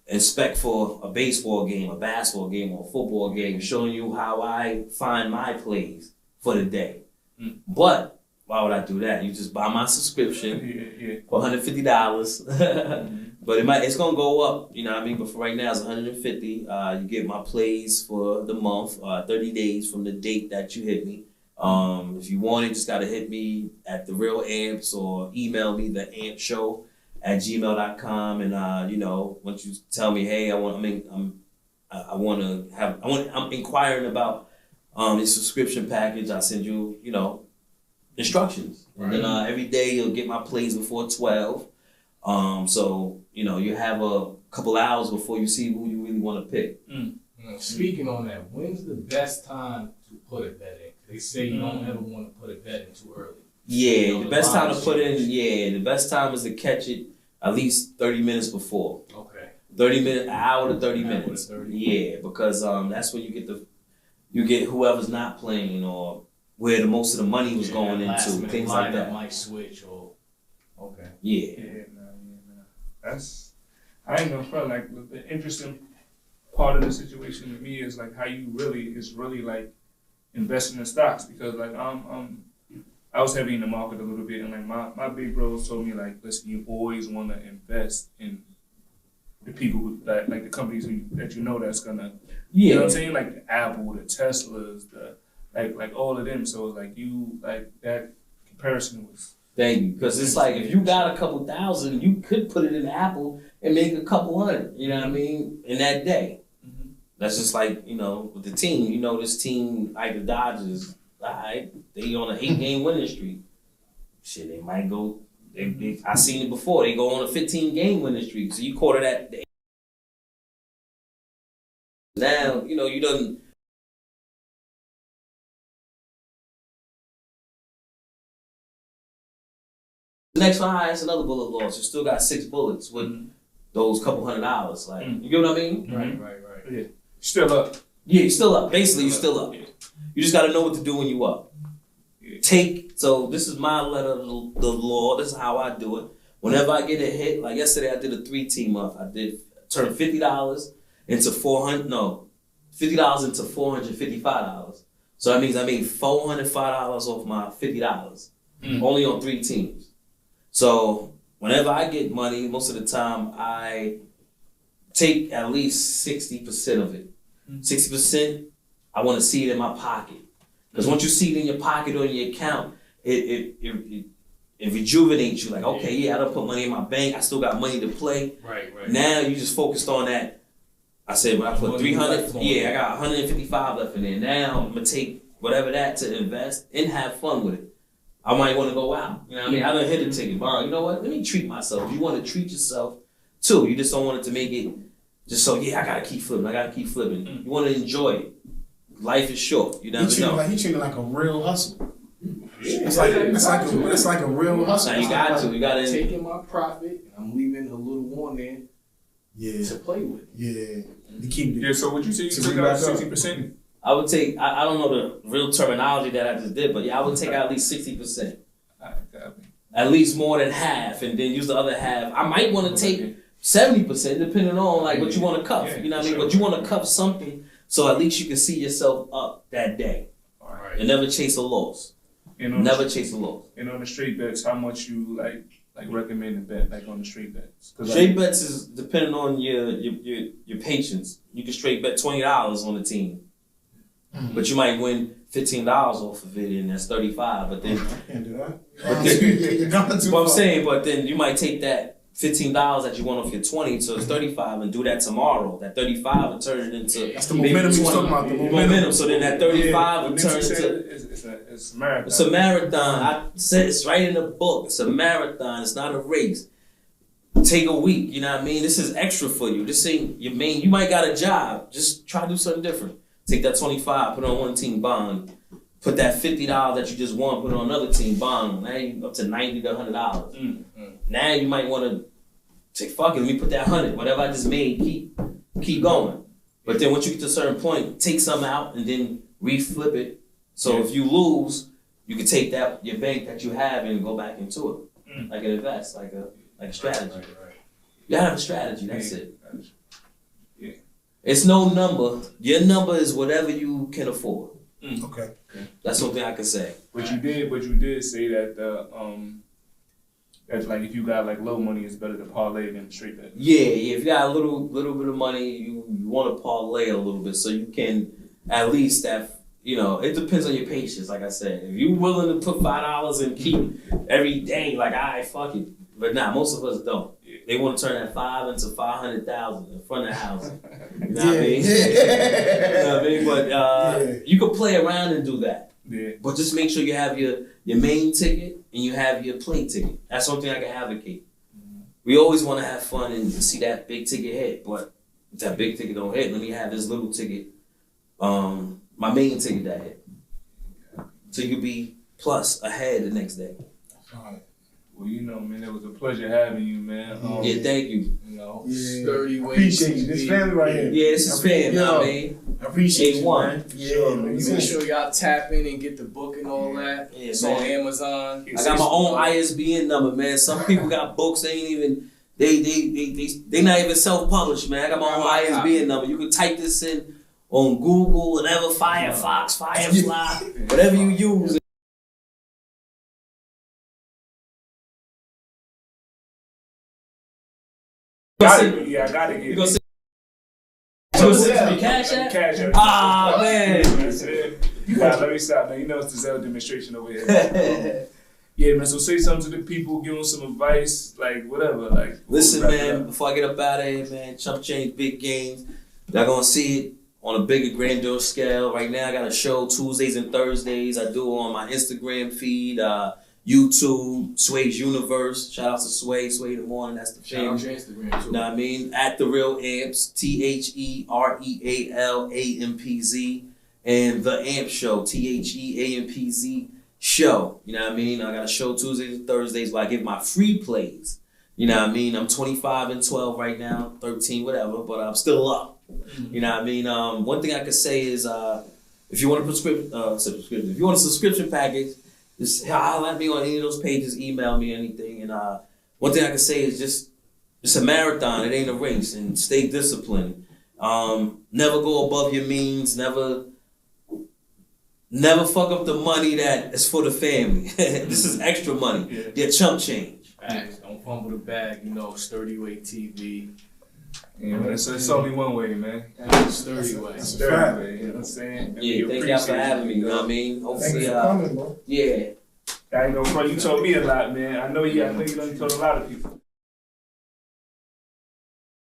inspect for a baseball game, a basketball game, or a football game, showing you how I find my plays for the day. But why would I do that? You just buy my subscription for $150. But it's gonna go up, you know what I mean? But for right now it's $150. You get my plays for the month, 30 days from the date that you hit me. If you want it, just gotta hit me at The Real Amps or email me theampshow@gmail.com, and once you tell me, hey, I'm inquiring about your subscription package, I send you, instructions. Right. And then every day you'll get my plays before 12. So you have a couple hours before you see who you really want to pick. Speaking on that, when's the best time to put a bet in? They say you don't ever want to put a bet in too early. Yeah, the best time to put in, the best time is to catch it at least 30 minutes before. Okay. 30 minutes, an hour to 30 minutes. 30. Yeah, because that's when you get whoever's not playing or where the most of the money was going into, things like that. Might switch or okay. Yeah. That's I ain't gonna front. Like the interesting part of the situation to me is like how you really like investing in stocks, because like I was heavy in the market a little bit, and like my big bros told me like, listen, you always want to invest in the people that like the companies that that's gonna, you know what I'm saying, like the Apple, the Teslas, the like all of them. So it's like you like that comparison was. Thank you, because it's like if you got a couple thousand, you could put it in Apple and make a couple hundred. You know what I mean? In that day. That's just like, with the team. This team, like the Dodgers, they on an 8-game winning streak. Shit, they might go, I seen it before, they go on a 15-game winning streak. So you quarter that. Now, you done. The next one, that's another bullet loss. You still got 6 bullets with those couple $100. Like, you get what I mean? Right. Yeah. Still up. Yeah, you're still up. Basically, you're still up. Yeah. You just got to know what to do when you up. Yeah. So this is my letter of the law. This is how I do it. Whenever I get a hit, like yesterday I did a 3-team up. I turned $50 into $50 into $455. So that means I made $405 off my $50. Only on 3 teams. So whenever I get money, most of the time I take at least 60% of it. 60%, I want to see it in my pocket. Because once you see it in your pocket or in your account, it rejuvenates you. Like, okay, yeah, I don't put money in my bank. I still got money to play. Right. Now you just focused on that. I said, when I put 300, I got 155 left in there. Now I'm going to take whatever that to invest and have fun with it. I might want to go out. You know what I mean? I done hit a ticket. Borrow, you know what? Let me treat myself. You want to treat yourself too. You just don't want it to make it just so, I got to keep flipping. You want to enjoy it. Life is short. You never know. He treated like a real hustle. It's like a real hustle. Now you got to. Taking my profit, and I'm leaving a little on there to play with. Yeah. To keep Yeah, so what you say you took out 60%? I would take, I don't know the real terminology that I just did, but I would take out at least 60%. At least more than half, and then use the other half. I might want to take 70%, depending on like what you want to cuff. You know what I mean? But you want to cuff something, so at least you can see yourself up that day. Right. And never chase a loss. Chase a loss. And on the straight bets, how much you like recommend to bet like on the straight bets? Straight bets is depending on your patience. You can straight bet $20 on the team. But you might win $15 off of it, and that's $35. But then, can't do that. But I'm saying, but then you might take that $15 that you won off your 20, so it's 35, and do that tomorrow. That 35 will turn it into that's the momentum you're talking about. The momentum. So then that 35 will turn into it's a marathon. It's a marathon. I said it's right in the book. It's a marathon. It's not a race. Take a week. You know what I mean? This is extra for you. This ain't your main. You might got a job. Just try to do something different. Take that 25, put it on one team bond. Put that $50 that you just won, put it on another team bond. Now you up to $90 to $100. Now you might want to say, fuck it, let me put that 100. Whatever I just made, keep going. But then once you get to a certain point, take some out and then reflip it. So if you lose, you can take that your bank that you have and go back into it, like an invest, like a strategy. Right. You gotta have a strategy. That's it. Yeah. It's no number. Your number is whatever you can afford. Okay. That's something I can say. But you did say that that like if you got like low money, it's better to parlay than straight bet. Yeah. If you got a little bit of money, you want to parlay a little bit so you can at least have. It depends on your patience. Like I said, if you're willing to put $5 and keep every day, like, all right, fuck it. But most of us don't. They want to turn that 5 into 500,000 in front of the house. You know what I mean? You know what I mean? But you can play around and do that. Yeah. But just make sure you have your main ticket and you have your play ticket. That's something I can advocate. We always want to have fun and see that big ticket hit, but if that big ticket don't hit, let me have this little ticket. My main ticket that hit. So you could be plus ahead the next day. All right. Well, man, it was a pleasure having you, man. Yeah, thank you. SturdyWayTv. Appreciate you. This family right here. Yeah, this is family, man. I appreciate you, man. Yeah, make sure y'all tap in and get the book and all that. Yeah, it's on Amazon. I got my own ISBN number, man. Some people got books, they ain't even they not even self-published, man. I got my own ISBN number. You can type this in on Google, whatever, Firefox, Firefly, whatever you use. I gotta get it. You gonna send me Cash App? Cash App. Ah, man. That's it. Let me stop, man. It's the Zell demonstration over here. Yeah, man. So say something to the people, give them some advice, like whatever. Like, listen, man. Before I get up out of here, man, Chump Change Big Games. Y'all gonna see it on a bigger, grander scale. Right now, I got a show Tuesdays and Thursdays. I do it on my Instagram feed, YouTube, Sway's Universe. Shout out to Sway in the morning. That's the thing. Shout out to Instagram too. Know what I mean? At The Real Amps, TheRealampz, and The Amp Show, TheAmpz Show. You know what I mean? I got a show Tuesdays and Thursdays where I give my free plays. You know what I mean? I'm 25 and 12 right now, 13, whatever, but I'm still up. You know what I mean? One thing I could say is if you want a subscription, if you want a subscription package, just holler at me on any of those pages, email me anything. And one thing I can say is just it's a marathon, it ain't a race, and stay disciplined. Never go above your means, never fuck up the money that is for the family. This is extra money. Your chump change. Facts. Don't fumble the bag, SturdyWayTv. Yeah, man, it's only one way, man. Sturdy Way. Sturdy Way, you know what I'm saying? Yeah, thank y'all for having me, you know what I mean? Hopefully, Thanks for coming, bro. yeah. I ain't gonna front, you told me a lot, man. I know you done told a lot of people.